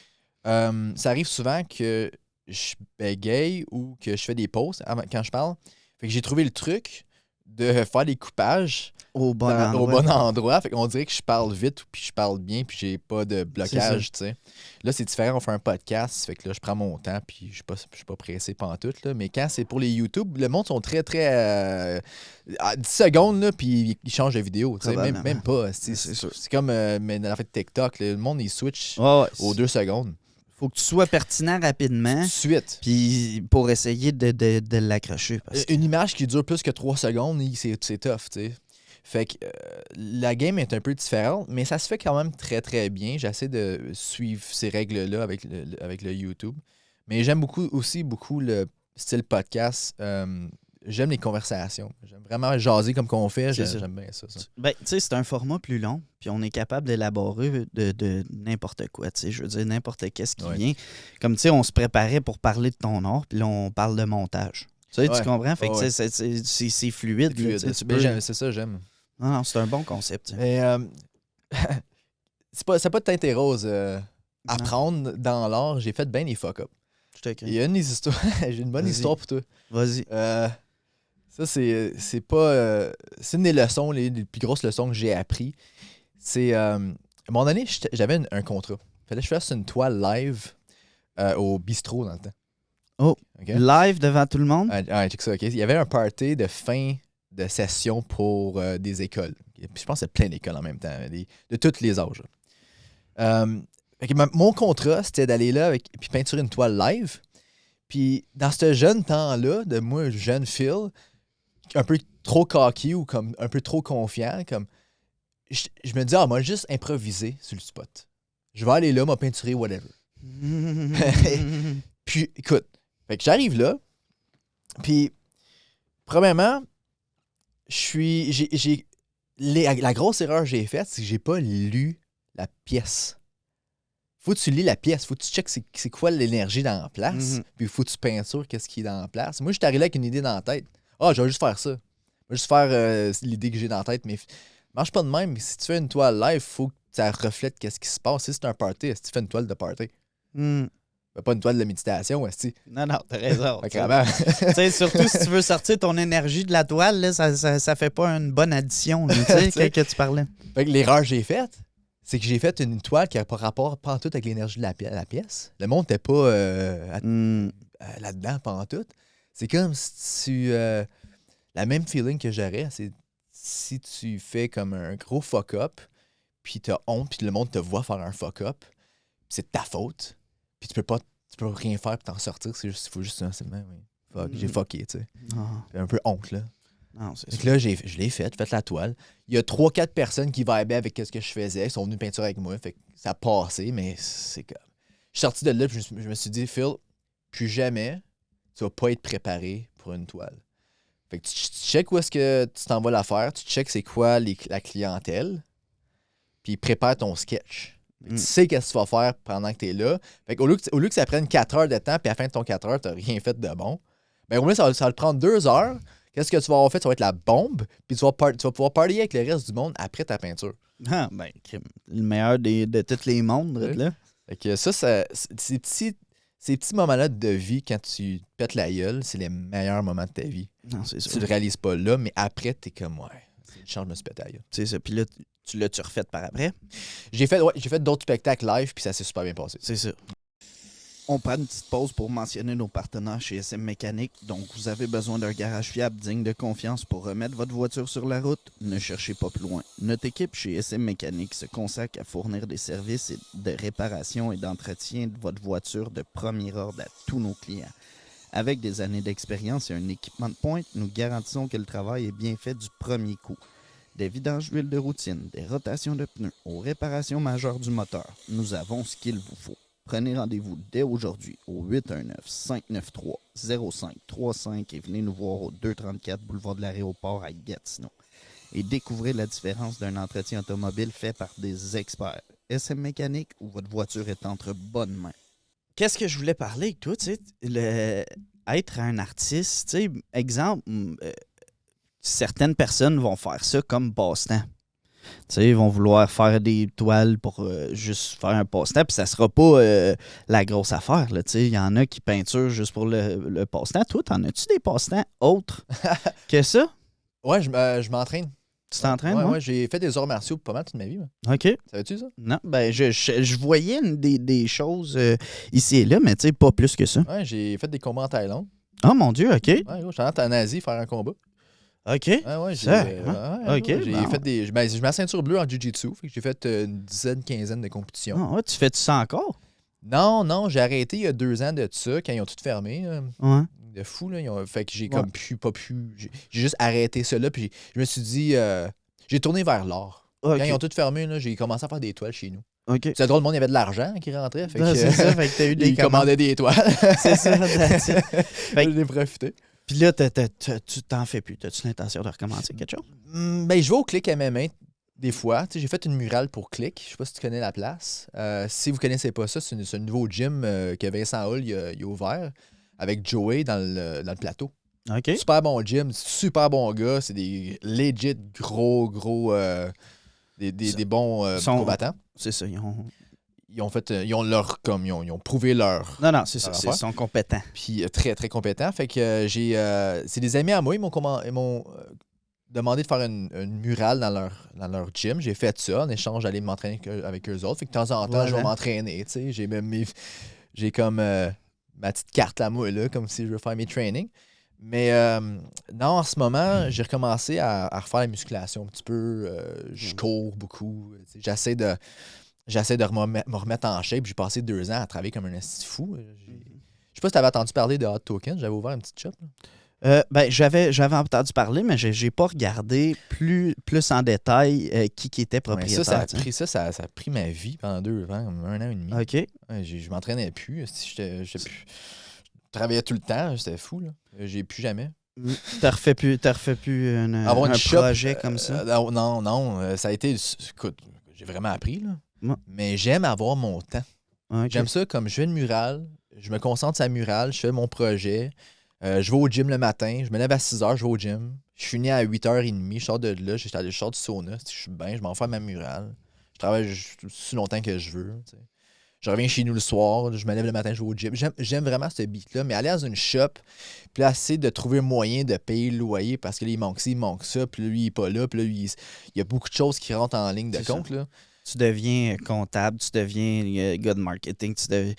Ça arrive souvent que je bégaye ou que je fais des pauses quand je parle. Fait que j'ai trouvé le truc de faire des coupages au bon endroit. Fait qu'on dirait que je parle vite puis je parle bien puis j'ai pas de blocage, tu sais. Là, c'est différent, on fait un podcast, fait que là, je prends mon temps puis je suis pas pressé pantoute, là. Mais quand c'est pour les YouTube, le monde sont très, très... à 10 secondes, là, puis ils changent de vidéo, tu sais. Même pas. C'est comme mais dans la fait TikTok, là, le monde, il switch aux 2 secondes. Faut que tu sois pertinent rapidement. Tout de suite. Puis pour essayer de l'accrocher. Une image qui dure plus que 3 secondes, c'est tough, tu sais. Fait que la game est un peu différente, mais ça se fait quand même très, très bien. J'essaie de suivre ces règles-là avec le YouTube. Mais j'aime beaucoup le style podcast. J'aime les conversations. J'aime vraiment jaser comme qu'on fait. J'aime bien ça. Ben, tu sais, c'est un format plus long, puis on est capable d'élaborer de n'importe quoi. Tu sais, je veux dire, n'importe qu'est-ce qui vient. Comme, tu sais, on se préparait pour parler de ton art, puis là, on parle de montage. Tu sais, tu comprends? Fait que c'est fluide. C'est ça, j'aime. Non, c'est un bon concept. Mais ça n'a pas de teinte rose. Apprendre dans l'art, j'ai fait bien des fuck-up. Il y a une histoires. J'ai une bonne histoire pour toi. Vas-y. Ça, c'est pas... c'est une des leçons, les plus grosses leçons que j'ai appris. C'est... à un moment donné, j'avais un contrat. Il fallait que je fasse une toile live au bistrot dans le temps. Oh, Okay? live devant tout le monde? Check ça, OK? Il y avait un party de fin de session pour des écoles. Puis je pense que c'est plein d'écoles en même temps, de tous les âges. Fait que mon contrat, c'était d'aller là puis peinturer une toile live. Puis dans ce jeune temps-là, de moi, jeune Phil, un peu trop cocky ou comme un peu trop confiant, comme je me dis, moi, juste improviser sur le spot. Je vais aller là, m'a peinturer whatever. Puis, écoute, fait que j'arrive là, puis, premièrement, la grosse erreur que j'ai faite, c'est que j'ai pas lu la pièce. Faut que tu lis la pièce, faut que tu checkes c'est quoi l'énergie dans la place, puis faut que tu peintures qu'est-ce qui est dans la place. Moi, je suis arrivé avec une idée dans la tête. Je vais juste faire ça. Je vais juste faire l'idée que j'ai dans la tête, mais marche pas de même. Si tu fais une toile live, faut que ça reflète qu'est-ce qui se passe. Si c'est un party, si tu fais une toile de party. Pas une toile de méditation, esti. Non, t'as raison. Surtout si tu veux sortir ton énergie de la toile, là, ça fait pas une bonne addition, tu sais, que tu parlais. Fait que l'erreur que j'ai faite, c'est que j'ai fait une toile qui n'a pas rapport pantoute avec l'énergie de la pièce. Le monde n'était pas là-dedans pantoute. C'est comme si tu... la même feeling que j'aurais, c'est si tu fais comme un gros fuck-up, puis t'as honte, puis le monde te voit faire un fuck-up, c'est ta faute, puis tu peux rien faire pour t'en sortir, il faut juste simplement, j'ai fucké, tu sais. J'ai un peu honte, là. Non, c'est donc là, je l'ai fait la toile. Il y a 3-4 personnes qui vibaient avec ce que je faisais, qui sont venues peinturer avec moi, fait que ça a passé, mais c'est comme... Je suis sorti de là, puis je me suis dit, Phil, plus jamais, tu vas pas être préparé pour une toile. Fait que tu checkes où est-ce que tu t'en vas la faire, tu checkes c'est quoi la clientèle, puis prépare ton sketch. Tu sais qu'est-ce que tu vas faire pendant que tu es là. Fait qu'au lieu que ça prenne 4 heures de temps, puis à la fin de ton 4 heures, tu n'as rien fait de bon, ben au moins, ça va te prendre 2 heures. Qu'est-ce que tu vas avoir fait? Ça va être la bombe, puis tu vas pouvoir parler avec le reste du monde après ta peinture. Le meilleur de tous les mondes, là. Fait que ces petits moments-là de vie, quand tu pètes la gueule, c'est les meilleurs moments de ta vie. Non, c'est ça. Tu le réalises pas là, mais après, t'es comme, je me suis pété la gueule. C'est ça. Puis là, tu l'as-tu refait par après? J'ai fait d'autres spectacles live, puis ça s'est super bien passé. C'est ça. On prend une petite pause pour mentionner nos partenaires chez SM Mécanique. Donc, vous avez besoin d'un garage fiable, digne de confiance pour remettre votre voiture sur la route? Ne cherchez pas plus loin. Notre équipe chez SM Mécanique se consacre à fournir des services de réparation et d'entretien de votre voiture de premier ordre à tous nos clients. Avec des années d'expérience et un équipement de pointe, nous garantissons que le travail est bien fait du premier coup. Des vidanges d'huile de routine, des rotations de pneus, aux réparations majeures du moteur, nous avons ce qu'il vous faut. Prenez rendez-vous dès aujourd'hui au 819-593-0535 et venez nous voir au 234 boulevard de l'Aéroport à Gatineau. Et découvrez la différence d'un entretien automobile fait par des experts. SM Mécanique, où votre voiture est entre bonnes mains. Qu'est-ce que je voulais parler avec toi, tu sais, être un artiste, tu sais, exemple, certaines personnes vont faire ça comme passe-temps. Tu sais, ils vont vouloir faire des toiles pour juste faire un passe-temps, puis ça sera pas la grosse affaire, là, tu sais. Il y en a qui peinturent juste pour le passe-temps. Toi, t'en as-tu des passe-temps autres que ça? Ouais, je m'entraîne. Tu t'entraînes, ouais? J'ai fait des arts martiaux pas mal toute ma vie. Moi. OK. Savais-tu ça? Non, ben je voyais des choses ici et là, mais tu sais, pas plus que ça. Ouais, j'ai fait des combats en Thaïlande. Oh mon Dieu, OK. Ouais, je suis allé en Asie faire un combat. OK. Ouais, j'ai fait des. J'ai ma ceinture bleue en Jiu-Jitsu. J'ai fait une quinzaine de compétitions. Ah, ouais, tu fais-tu ça encore? Non, j'ai arrêté il y a 2 ans de ça, quand ils ont tout fermé. Ouais. De fou, là. Fait que j'ai comme pas pu. J'ai juste arrêté ça là, puis je me suis dit. J'ai tourné vers l'art. Okay. Quand ils ont tout fermé, là, j'ai commencé à faire des toiles chez nous. OK. C'est drôle, le monde, il y avait de l'argent qui rentrait. Fait c'est ça, fait que t'as eu des ils commandaient des toiles. C'est ça, fait que j'ai profité. Puis là, tu t'en fais plus. T'as-tu l'intention de recommencer quelque chose? Ben, je vais au Click MMA des fois. J'ai fait une murale pour Click. Je sais pas si tu connais la place. Si vous connaissez pas ça, c'est un nouveau gym que Vincent Hull il a ouvert avec Joey dans le plateau. OK. Super bon gym, super bon gars. C'est des legit gros des bons combattants. C'est ça, ils ont prouvé leur... Non, c'est ça, ils sont compétents. Puis très, très compétents. Fait que c'est des amis à moi, ils m'ont demandé de faire une murale dans leur gym. J'ai fait ça, en échange d'aller m'entraîner avec eux autres. Fait que de temps en temps, je vais m'entraîner, tu sais. J'ai comme ma petite carte à moi, là, comme si je veux faire mes trainings. Mais non, en ce moment, j'ai recommencé à refaire la musculation un petit peu. Je cours beaucoup. J'essaie de me remettre en shape. J'ai passé 2 ans à travailler comme un esti fou. Je sais pas si tu avais entendu parler de Hot Token. J'avais ouvert une petite shop. J'avais entendu parler, mais j'ai pas regardé plus en détail qui était propriétaire. Ouais, ça a pris ma vie pendant 2 ans, 1 an et demi. OK. Ouais, je m'entraînais plus. Je travaillais tout le temps. C'était fou. Là. J'ai plus jamais. T'as refait plus un projet comme ça? Non. Ça a été... Écoute, j'ai vraiment appris, là. Ouais. Mais j'aime avoir mon temps. Okay. J'aime ça comme je fais une murale. Je me concentre sur la murale. Je fais mon projet. Je vais au gym le matin. Je me lève à 6h, je vais au gym. Je finis à 8h30. Je sors de là. Je sors du sauna. Je suis bien. Je m'en fais à ma murale. Je travaille aussi longtemps que je veux. T'sais. Je reviens chez nous le soir, je me lève le matin, je vais au gym. J'aime vraiment ce beat-là, mais aller dans une shop, puis là, essayer de trouver un moyen de payer le loyer parce que là, il manque ci, il manque ça, puis là, lui, il n'est pas là, puis là, il y a beaucoup de choses qui rentrent en ligne de compte. Là. Tu deviens comptable, tu deviens gars de marketing, il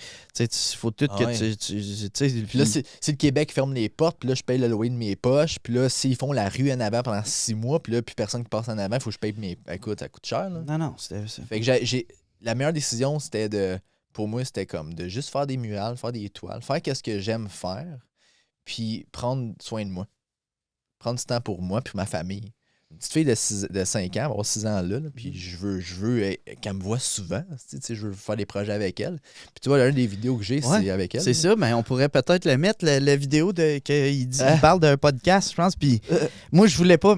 faut tout que tu... Puis là, si le Québec ferme les portes, puis là, je paye le loyer de mes poches, puis là, s'ils font la rue en avant pendant 6 mois, puis là, plus personne qui passe en avant, il faut que je paye mes... Écoute, ça coûte cher, là. Non, c'était ça. Fait que la meilleure décision, c'était pour moi, c'était comme de juste faire des murales, faire des toiles, faire ce que j'aime faire, puis prendre soin de moi. Prendre du temps pour moi puis pour ma famille. Une petite fille de 5 ans, elle va avoir 6 ans là, puis je veux qu'elle me voit souvent. Je veux faire des projets avec elle. Puis tu vois, l'une des vidéos que j'ai, c'est avec elle. C'est ça, mais on pourrait peut-être le mettre, la vidéo qu'il parle d'un podcast, je pense. Puis moi, je voulais pas...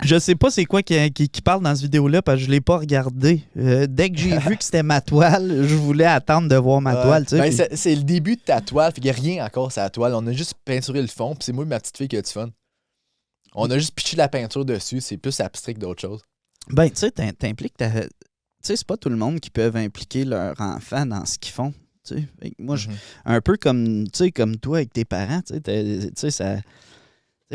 Je sais pas c'est quoi qui parle dans cette vidéo-là parce que je l'ai pas regardé. Dès que j'ai vu que c'était ma toile, je voulais attendre de voir ma toile. Tu sais, puis... C'est le début de ta toile, il n'y a rien encore sur la toile. On a juste peinturé le fond, puis c'est moi et ma petite fille qui a du fun. On a juste pitché la peinture dessus, c'est plus abstrait que d'autres choses. Ben, tu sais, t'impliques tu sais, c'est pas tout le monde qui peut impliquer leur enfant dans ce qu'ils font. Tu sais. Moi, un peu comme toi avec tes parents, tu sais, ça...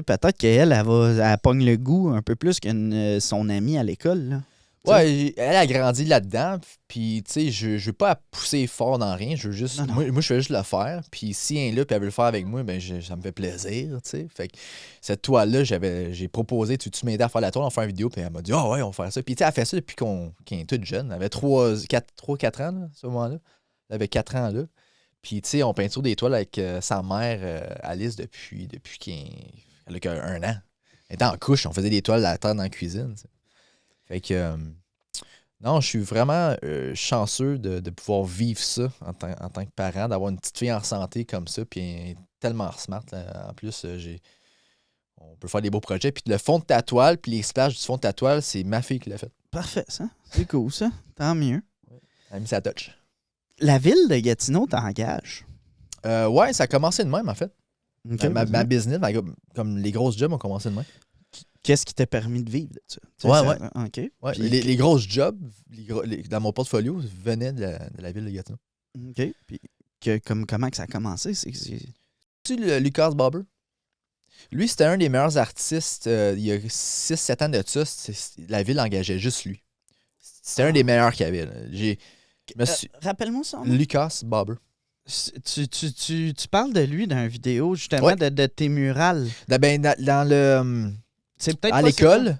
Peut-être qu'elle elle pogne le goût un peu plus que son amie à l'école. Là. Ouais, elle a grandi là-dedans, puis tu sais, je veux pas la pousser fort dans rien, je veux juste... Non. Moi, je veux juste le faire, puis si elle est là, puis elle veut le faire avec moi, ben ça me fait plaisir, tu sais. Fait que cette toile-là, j'ai proposé, tu m'aider à faire la toile, on fait une vidéo, puis elle m'a dit « Ah ouais, on va faire ça ». Puis tu sais, elle fait ça depuis qu'elle est toute jeune, elle avait 3-4 ans, là, à ce moment-là. Elle avait 4 ans, là. Puis tu sais, on peinture des toiles avec sa mère, Alice, depuis elle a qu'un an. Elle était en couche, on faisait des toiles à la terre dans la cuisine. T'sais. Fait que, non, je suis vraiment chanceux de pouvoir vivre ça en tant que parent, d'avoir une petite fille en santé comme ça, puis elle est tellement smart. Là. En plus, on peut faire des beaux projets. Puis le fond de ta toile, puis les splashes du fond de ta toile, c'est ma fille qui l'a fait. Parfait, ça. C'est cool, ça. Tant mieux. Elle a mis sa touch. La ville de Gatineau t'engage? Ouais, ça a commencé de même, en fait. Okay, ma business, comme les grosses jobs ont commencé de même. Qu'est-ce qui t'a permis de vivre de ça? Ouais. OK. Ouais, puis les grosses jobs dans mon portfolio venaient de la ville de Gatineau. OK. Puis comment que ça a commencé? Tu Lucas Barber? Lui, c'était un des meilleurs artistes. Il y a 6-7 ans de ça, la ville engageait juste lui. C'était un des meilleurs qu'il y avait. Rappelle-moi ça. Lucas Barber. Tu parles de lui dans une vidéo, justement, de tes murales. Dans le... C'est peut-être à l'école,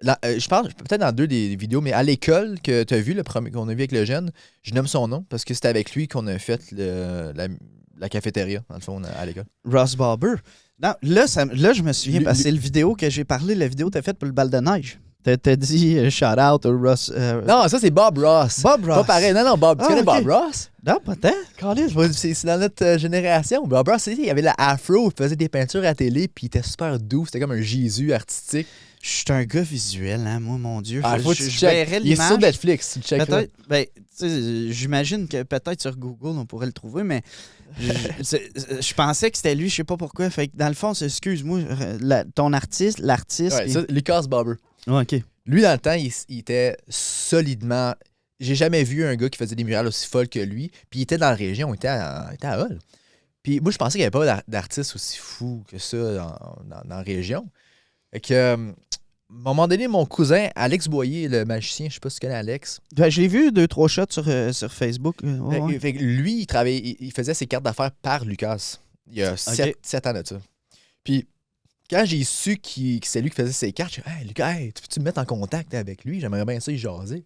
je parle peut-être dans 2 des vidéos, mais à l'école que tu as vu, le premier qu'on a vu avec le jeune, je nomme son nom parce que c'était avec lui qu'on a fait la cafétéria, dans le fond, à l'école. Ross Barber. Non, là, je me souviens parce que c'est le vidéo que j'ai parlé, la vidéo que tu as faite pour le bal de neige. T'as dit shout-out au Ross. Non, ça, c'est Bob Ross. Bob Ross. Pas pareil. Non, Bob. Tu connais Bob Ross? Non, pas tant. C'est dans notre génération. Bob Ross, il y avait la afro, il faisait des peintures à télé, puis il était super doux. C'était comme un Jésus artistique. Je suis un gars visuel, hein, moi, mon Dieu. Je verrais l'image. Il est sur Netflix, tu le check. Peut-être, j'imagine que peut-être sur Google, on pourrait le trouver, mais je pensais que c'était lui, je sais pas pourquoi. Fait que dans le fond, excuse-moi, ton artiste, l'artiste... Ouais, ça, Lucas Barber. Ouais, OK. Lui, dans le temps, il était solidement... J'ai jamais vu un gars qui faisait des murales aussi folles que lui. Puis il était dans la région, il était à Hull. Puis moi, je pensais qu'il n'y avait pas d'artiste aussi fou que ça dans la région. Fait que moment donné, mon cousin, Alex Boyer, le magicien, je sais pas si tu connais Alex. Ben, je l'ai vu 2-3 shots sur Facebook. Fait que lui, il faisait ses cartes d'affaires par Lucas. Il y a 7 ans de ça. Puis, quand j'ai su que c'est lui qui faisait ses cartes, j'ai dit, hey, Lucas, tu peux-tu me mettre en contact avec lui? J'aimerais bien ça y jaser.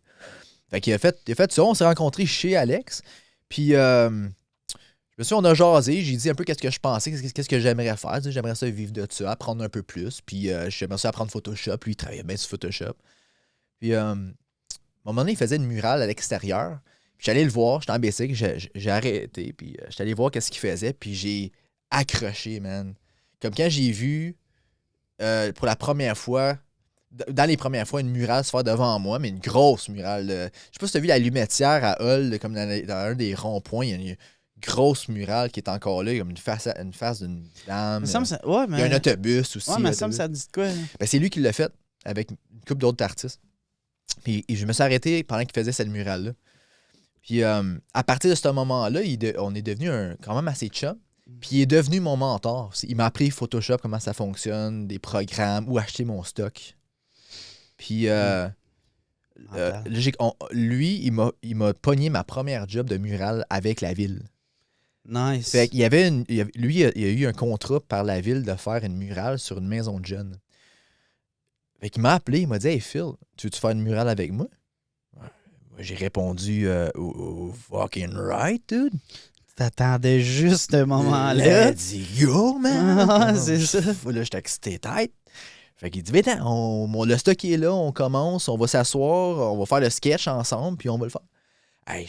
Fait qu'il a fait ça. On s'est rencontrés chez Alex. Puis, on a jasé. J'ai dit un peu qu'est-ce que je pensais, qu'est-ce que j'aimerais faire. J'aimerais ça vivre de ça, apprendre un peu plus. Puis, j'aimerais ça apprendre Photoshop. Lui, il travaillait bien sur Photoshop. Puis, à un moment donné, il faisait une murale à l'extérieur. Puis, j'allais le voir. J'étais en bicycle. J'ai arrêté. Puis, j'étais allé voir qu'est-ce qu'il faisait. Puis, j'ai accroché, man. Comme quand j'ai vu, pour la première fois, dans les premières fois, une murale se faire devant moi, mais une grosse murale. Je sais pas si tu as vu la Lumetière à Hull, comme dans un des ronds-points, il y a une grosse murale qui est encore là, comme une face d'une dame. Il y a un autobus aussi. Ouais, mais ça dit de quoi? Ben, c'est lui qui l'a fait avec une couple d'autres artistes. Puis je me suis arrêté pendant qu'il faisait cette murale-là. Puis à partir de ce moment-là, on est devenu quand même assez chum. Puis il est devenu mon mentor. Il m'a appris Photoshop, comment ça fonctionne, des programmes, où acheter mon stock. Puis lui, il m'a pogné ma première job de mural avec la ville. Nice. Fait qu'il il a eu un contrat par la ville de faire une murale sur une maison de jeunes. Fait qu'il m'a appelé, il m'a dit « Hey Phil, tu veux-tu faire une murale avec moi? » J'ai répondu fucking right, dude. » T'attendais juste ce moment-là. Il a dit « Yo, man! » Ah, c'est ça. Là, j'étais excité tête. Fait qu'il dit, le stock est là, on commence, on va s'asseoir, on va faire le sketch ensemble, puis on va le faire. Hey,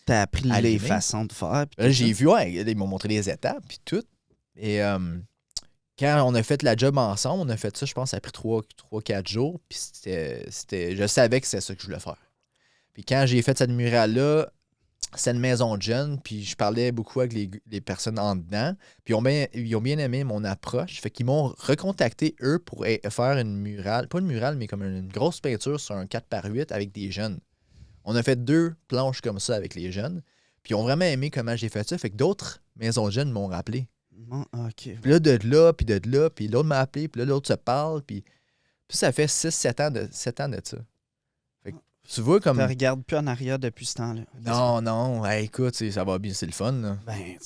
t'as appris les façons de faire. Là, j'ai vu, ils m'ont montré les étapes, puis tout. Et quand on a fait la job ensemble, on a fait ça, je pense, ça a pris 3-4 jours, puis je savais que c'était ça que je voulais faire. Puis quand j'ai fait cette murale-là, c'est une maison de jeunes, puis je parlais beaucoup avec les personnes en dedans, puis ils ont bien aimé mon approche, fait qu'ils m'ont recontacté, eux, pour faire une murale, pas une murale, mais comme une grosse peinture sur un 4x8 avec des jeunes. On a fait 2 planches comme ça avec les jeunes, puis ils ont vraiment aimé comment j'ai fait ça, fait que d'autres maisons de jeunes m'ont rappelé. OK. Puis là, puis l'autre m'a appelé, puis là, l'autre se parle, puis ça fait 6-7 ans de ça. Tu vois comme. Tu regardes plus en arrière depuis ce temps-là. Non. Hey, écoute, ça va bien, c'est le fun. Là. Ben,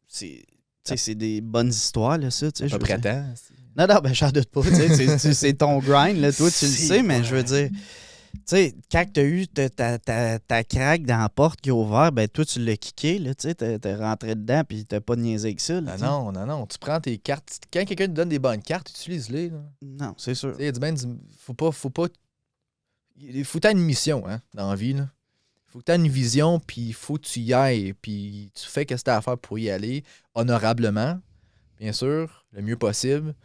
c'est des bonnes histoires, là, ça. Pas prétend. Non, ben, j'en doute pas. C'est ton grind, là. Toi, tu le sais, mais je veux dire. Tu sais, quand tu as eu ta craque dans la porte qui a ouvert, ben toi, tu l'as kické, là, tu sais, t'es rentré dedans, puis t'as pas de niaisé avec ça. Là, non. Tu prends tes cartes. Quand quelqu'un te donne des bonnes cartes, utilise-les. Là. Non, c'est sûr. Il y a faut pas. Il faut que tu aies une mission, hein, dans la vie. Il faut que tu aies une vision, puis il faut que tu y ailles, puis tu fais ce que tu as à faire pour y aller, honorablement, bien sûr, le mieux possible.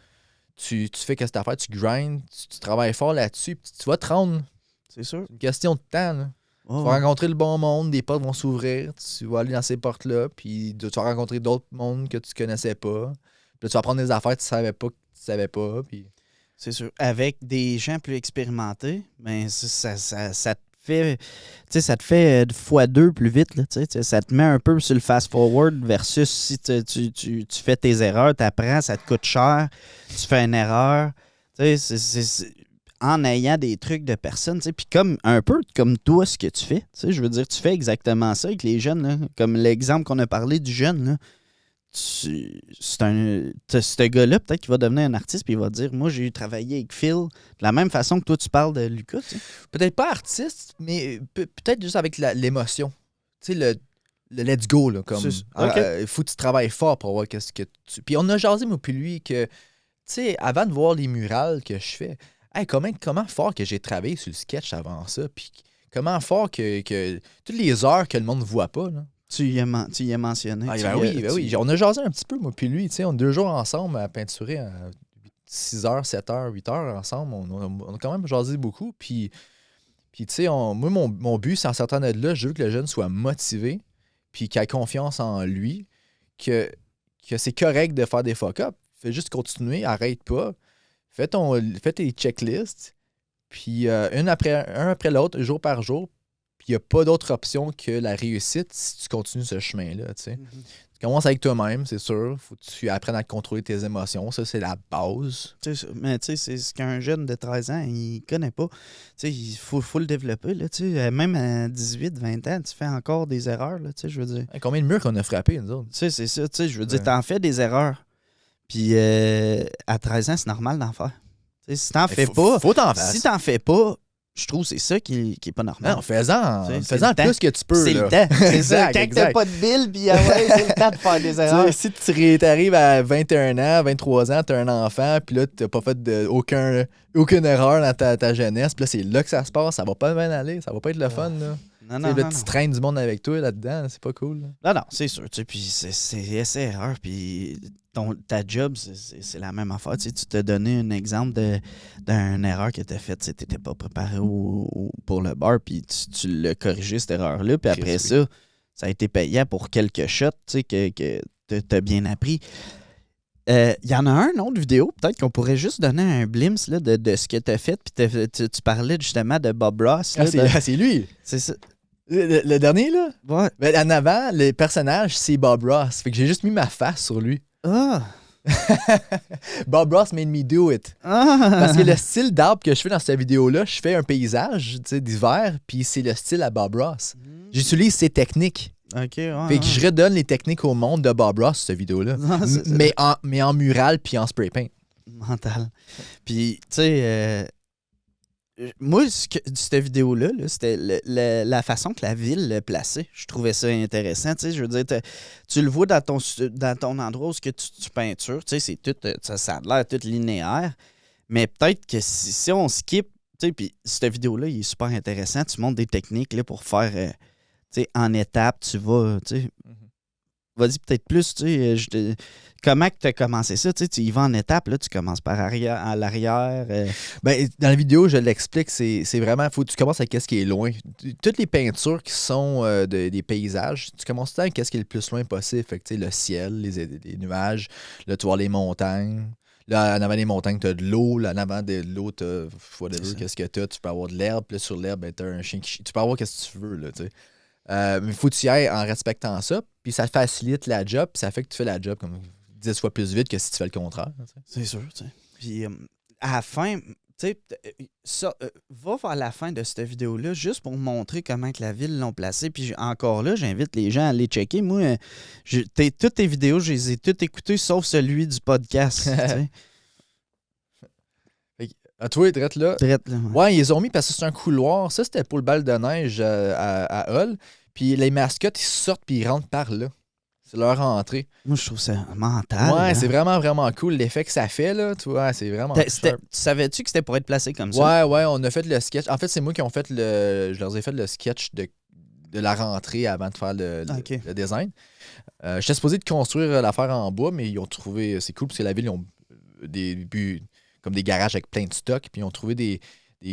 Tu fais ce que tu as à faire, tu grindes, tu travailles fort là-dessus, puis tu vas te rendre. C'est sûr. C'est une question de temps. Là. Tu vas rencontrer le bon monde, des portes vont s'ouvrir, tu vas aller dans ces portes-là, puis tu vas rencontrer d'autres mondes que tu connaissais pas. Puis là, tu vas apprendre des affaires que tu savais pas, puis... C'est sûr. Avec des gens plus expérimentés, ben ça te fait, ça te fait x2 plus vite. Là, ça te met un peu sur le fast-forward versus si tu fais tes erreurs, tu apprends, ça te coûte cher, tu fais une erreur. En ayant des trucs de personnes, puis un peu comme toi, ce que tu fais. Je veux dire, tu fais exactement ça avec les jeunes. Là, comme l'exemple qu'on a parlé du jeune. Là. C'est ce gars-là, peut-être qu'il va devenir un artiste puis il va dire, moi, j'ai travaillé avec Phil de la même façon que toi, tu parles de Lucas. T'sais. Peut-être pas artiste, mais peut-être juste avec l'émotion. Tu sais, le let's go, là, comme il faut que tu travailles fort pour voir qu'est-ce que tu... Puis on a jasé, moi puis lui, que, tu sais, avant de voir les murales que je fais, hey, comment fort que j'ai travaillé sur le sketch avant ça, puis comment fort que toutes les heures que le monde ne voit pas, là. Tu y as mentionné. Oui. On a jasé un petit peu, moi puis lui. On est 2 jours ensemble à peinturer à 6 heures, 7 heures, 8 heures ensemble. On a quand même jasé beaucoup. Puis tu sais, moi, mon but, c'est en sortant de là, je veux que le jeune soit motivé, puis qu'il ait confiance en lui, que c'est correct de faire des fuck-up. Fais juste continuer, arrête pas. Fais tes checklists, puis un après l'autre, jour par jour. Il n'y a pas d'autre option que la réussite si tu continues ce chemin-là. Tu Commence avec toi-même, c'est sûr. Faut que tu apprennes à contrôler tes émotions. Ça, c'est la base. Mais tu sais, c'est ce qu'un jeune de 13 ans, il connaît pas. Il faut le développer. Là, même à 18, 20 ans, tu fais encore des erreurs. Là, je veux dire. Combien de murs qu'on a frappés, nous autres? C'est ça. Je veux dire, t'en fais des erreurs. Puis à 13 ans, c'est normal d'en faire. Si t'en fais pas. Faut t'en faire. Si t'en fais pas, je trouve que c'est ça qui est pas normal. Non, fais-en plus que tu peux. C'est là. le temps. C'est ça. Quand exact. t'as pas de bill, puis c'est le temps de faire des erreurs. Si tu arrives à 21 ans, 23 ans, t'as un enfant, puis là, t'as pas fait aucune erreur dans ta jeunesse, puis là, c'est là que ça se passe. Ça va pas bien aller. Ça va pas être le fun, là. Non, tu traînes du monde avec toi là-dedans, c'est pas cool. Là. Non, c'est sûr. Puis c'est essai-erreur. Puis ta job, c'est la même affaire. Tu t'as donné un exemple d'une erreur que tu as faite. Tu n'étais pas préparé pour le bar, puis tu l'as corrigé, cette erreur-là. Puis après ça a été payant pour quelques shots que tu as bien appris. Il y en a une autre vidéo, peut-être qu'on pourrait juste donner un glimpse là, de ce que tu as fait. Puis tu parlais justement de Bob Ross. Là, c'est lui. C'est ça. Le dernier, là? Ouais. Ben, en avant, le personnage, c'est Bob Ross. Fait que j'ai juste mis ma face sur lui. Ah! Bob Ross made me do it. Parce que le style d'arbre que je fais dans cette vidéo-là, je fais un paysage d'hiver, puis c'est le style à Bob Ross. J'utilise ses techniques. OK, ouais. Fait que je redonne les techniques au monde de Bob Ross, cette vidéo-là. mais en mural puis en spray paint. Mental. Puis, tu sais... moi, cette vidéo-là, c'était la façon que la ville l'a placée. Je trouvais ça intéressant. Je veux dire, tu le vois dans ton endroit où tu peintures. C'est tout, ça a l'air tout linéaire. Mais peut-être que si on skip, puis cette vidéo-là, il est super intéressant. Tu montres des techniques là, pour faire en étapes. Tu vas, vas-y peut-être plus. Comment tu as commencé ça? Tu y vas en étapes, là, tu commences par à l'arrière. Ben, dans la vidéo, je l'explique, c'est vraiment, faut que tu commences avec ce qui est loin. Toutes les peintures qui sont des paysages, tu commences tout le temps avec ce qui est le plus loin possible. Fait que, le ciel, les nuages, là, tu vois les montagnes. Là, en avant des montagnes, tu as de l'eau. Là, en avant de l'eau, tu as whatever, qu'est-ce que tu as. Tu peux avoir de l'herbe. Puis là, sur l'herbe, ben, tu as un chien qui... Tu peux avoir ce que tu veux, là, tu sais. Mais il faut que tu y ailles en respectant ça. Puis ça facilite la job. Puis ça fait que tu fais la job comme 10 fois plus vite que si tu fais le contraire. C'est sûr, tu sais. Puis à la fin, tu sais, va vers la fin de cette vidéo-là juste pour montrer comment que la ville l'ont placée. Puis encore là, j'invite les gens à aller checker. Moi, toutes tes vidéos, je les ai toutes écoutées sauf celui du podcast. À toi, drette là. Drette là. Ouais, ils les ont mis parce que c'est un couloir. Ça, c'était pour le bal de neige à Hull. Puis les mascottes, ils sortent puis ils rentrent par là. C'est leur entrée. Moi, je trouve ça mental. Ouais, là. c'est vraiment, vraiment cool. L'effet que ça fait, là, tu vois, c'est vraiment cool. Tu savais-tu que c'était pour être placé comme ça? Ouais, on a fait le sketch. En fait, c'est moi qui ont fait je leur ai fait le sketch de la rentrée avant de faire le design. J'étais supposé de construire l'affaire en bois, mais ils ont trouvé... C'est cool parce que la ville, ils ont comme des garages avec plein de stock, puis ils ont trouvé des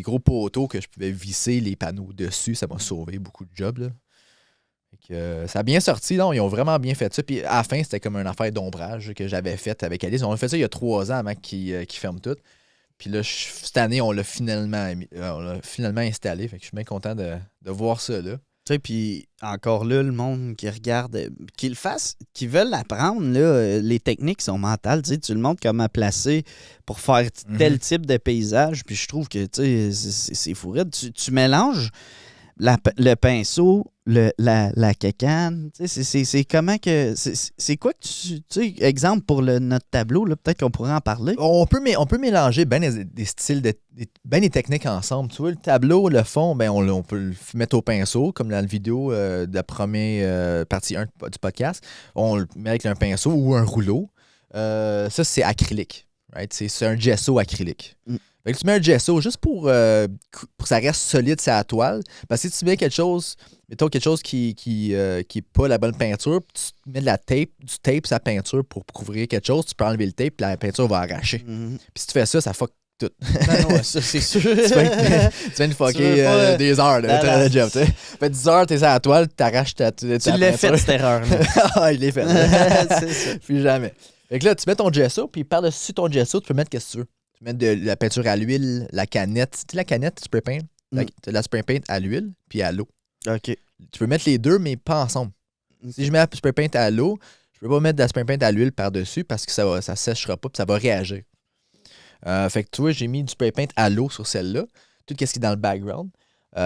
gros poteaux que je pouvais visser les panneaux dessus. Ça m'a sauvé beaucoup de jobs, là. Ça a bien sorti, non? Ils ont vraiment bien fait ça. Puis à la fin, c'était comme une affaire d'ombrage que j'avais faite avec Alice. On a fait ça il y a 3 ans avant qu'ils ferment tout. Puis là, cette année, on l'a finalement installé. Fait que je suis bien content de voir ça là. Tu sais, puis encore là, le monde qui regarde, qui le fasse, qui veulent apprendre, là, les techniques sont mentales. Tu le montres comment placer pour faire tel type de paysage. Puis je trouve que c'est fou raide. Tu mélanges le pinceau, la cacane. C'est comment que. C'est quoi que tu sais, exemple pour notre tableau, là, peut-être qu'on pourrait en parler. On peut mélanger bien des styles, bien des techniques ensemble. Tu vois, le tableau, le fond, ben on peut le mettre au pinceau, comme dans la vidéo de la première partie 1 du podcast. On le met avec un pinceau ou un rouleau. Ça, c'est acrylique. Right? C'est un gesso acrylique. Fait que tu mets un gesso juste pour que ça reste solide sur la toile. Parce que si tu mets quelque chose, mettons quelque chose qui est pas la bonne peinture, puis tu mets du tape sur la peinture pour couvrir quelque chose, tu peux enlever le tape, puis la peinture va arracher. Puis si tu fais ça fuck tout. Non, ça, c'est sûr. tu viens de fucker des heures de job, tu sais. Fait 10 heures, t'es sur la toile, t'arraches ta peinture. Tu l'as fait, cette erreur-là. Ah, il l'est fait. C'est ça. Puis jamais. Fait que là, tu mets ton gesso, puis par-dessus ton gesso, tu peux mettre qu'est-ce que tu veux. Tu mets de la peinture à l'huile, la canette. Tu sais, la canette, spray paint. Tu as la spray paint à l'huile puis à l'eau. OK. Tu peux mettre les deux, mais pas ensemble. Si je mets la spray paint à l'eau, Je peux pas mettre de la spray paint à l'huile par-dessus parce que ça séchera pas puis ça va réagir. Fait que tu vois, j'ai mis du spray paint à l'eau sur celle-là. Tout ce qui est dans le background.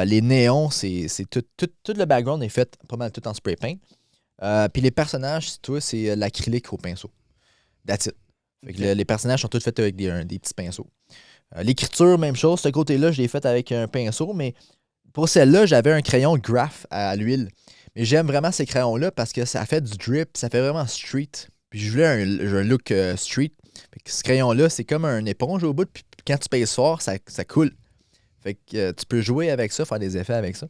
Les néons, c'est tout le background est fait pas mal tout en spray paint. Puis les personnages, tu vois, c'est l'acrylique au pinceau. That's it. Fait que les personnages sont tous faits avec des petits pinceaux. L'écriture, même chose. Ce côté-là, je l'ai fait avec un pinceau, mais pour celle-là, j'avais un crayon graph à l'huile. Mais j'aime vraiment ces crayons-là parce que ça fait du drip, ça fait vraiment street. Puis je voulais un look street. Fait que ce crayon-là, c'est comme une éponge au bout, puis quand tu pèses fort, ça coule. Fait que tu peux jouer avec ça, faire des effets avec ça.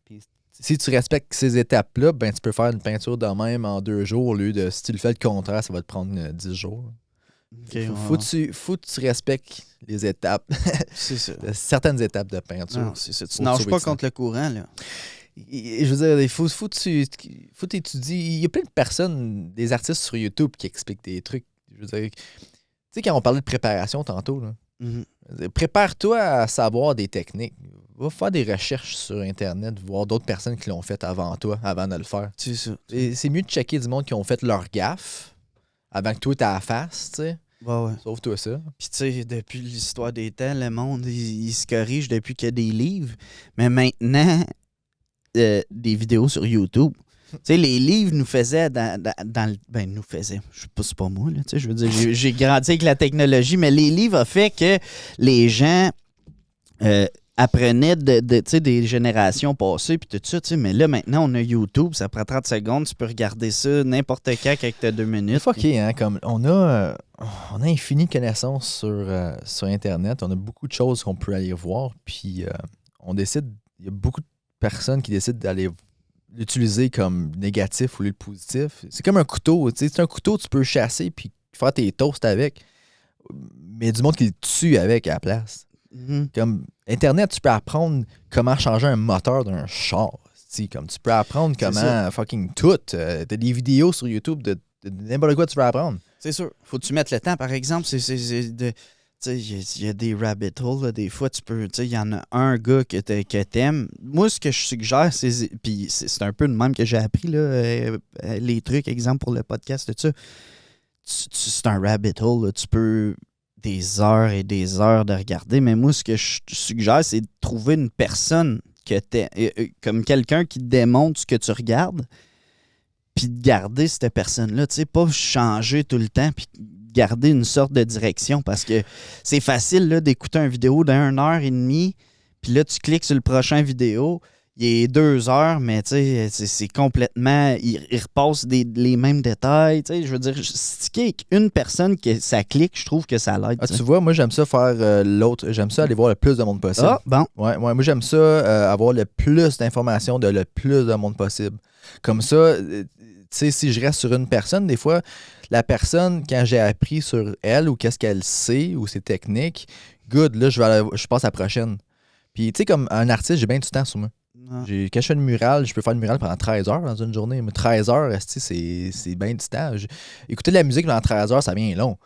Puis si tu respectes ces étapes-là, ben tu peux faire une peinture de même en 2 jours au lieu de, si tu le fais le contraire, ça va te prendre 10 jours. Okay, faut que tu respectes les étapes. C'est ça. Certaines étapes de peinture. Non, c'est ça. Tu nages pas contre le courant, là. Je veux dire, il faut t'étudier. Il y a plein de personnes, des artistes sur YouTube qui expliquent des trucs. Je veux dire, tu sais, quand on parlait de préparation tantôt, là, prépare-toi à savoir des techniques. Va faire des recherches sur Internet, voir d'autres personnes qui l'ont fait avant toi, avant de le faire. C'est ça. Et c'est mieux de checker du monde qui ont fait leur gaffe avant que toi t'as la face, tu sais. Ouais. Sauve-toi ça. Puis tu sais, depuis l'histoire des temps, le monde, il se corrige depuis qu'il y a des livres. Mais maintenant, des vidéos sur YouTube. Tu sais, les livres nous faisaient nous faisaient. C'est pas moi, là. Tu sais, je veux dire, j'ai grandi avec la technologie, mais les livres ont fait que les gens apprenaient des générations passées, puis tout ça, tu sais. Mais là, maintenant, on a YouTube, ça prend 30 secondes, tu peux regarder ça n'importe quand avec tes 2 minutes. C'est fucké, hein, comme on a infini connaissances sur Internet, on a beaucoup de choses qu'on peut aller voir, puis il y a beaucoup de personnes qui décident d'aller l'utiliser comme négatif au lieu de positif. C'est comme un couteau. C'est un couteau, tu peux chasser puis faire tes toasts avec. Mais il y a du monde qui le tue avec à la place. Comme Internet, tu peux apprendre comment changer un moteur d'un char. Comme tu peux apprendre comment fucking tout. T'as des vidéos sur YouTube de n'importe quoi tu veux apprendre. C'est sûr. Faut que tu mettes le temps, par exemple. Il y a des rabbit holes, là, des fois, il y en a un gars que t'aimes. Moi, ce que je suggère, puis c'est un peu de même que j'ai appris, là, les trucs, exemple, pour le podcast, tout ça. C'est un rabbit hole, là. Tu peux des heures et des heures de regarder, mais moi, ce que je suggère, c'est de trouver une personne comme quelqu'un qui te démontre ce que tu regardes, puis de garder cette personne-là, tu sais, pas changer tout le temps, puis garder une sorte de direction, parce que c'est facile là, d'écouter une vidéo d'1h30, puis là, tu cliques sur le prochain vidéo, il est 2 heures, mais tu sais, c'est complètement... Il repasse les mêmes détails, tu sais, je veux dire, si une personne que ça clique, je trouve que ça l'aide. Tu vois, moi, j'aime ça faire l'autre, j'aime ça aller voir le plus de monde possible. Ah, bon. Ouais, moi, j'aime ça, avoir le plus d'informations de le plus de monde possible. Comme ça, tu sais, si je reste sur une personne, des fois, la personne, quand j'ai appris sur elle ou qu'est-ce qu'elle sait ou ses techniques, good, là, je passe à la prochaine. Puis, tu sais, comme un artiste, j'ai bien du temps sur moi. Quand je fais une murale, je peux faire une murale pendant 13 heures dans une journée. Mais 13 heures, c'est bien du temps. Écouter de la musique pendant 13 heures, ça devient long.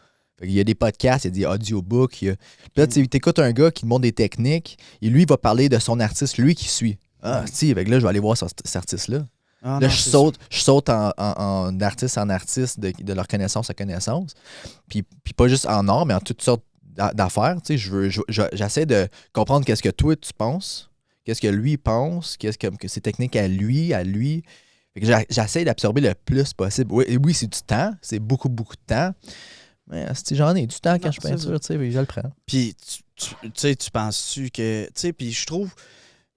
Il y a des podcasts, il y a des audiobooks. Puis là, tu écoutes un gars qui te montre des techniques et lui, il va parler de son artiste, lui qui suit. Là, je vais aller voir cet artiste-là. Là, je saute en artiste en artiste, de leur connaissance à connaissance. Puis pas juste en art, mais en toutes sortes d'affaires. J'essaie de comprendre qu'est-ce que toi, tu penses, qu'est-ce que lui pense, qu'est-ce que ses techniques à lui. Fait que j'essaie d'absorber le plus possible. Oui, c'est du temps, c'est beaucoup, beaucoup de temps. Mais j'en ai du temps quand je peinture, je le prends. Puis, tu penses-tu que... Tu sais, puis je trouve...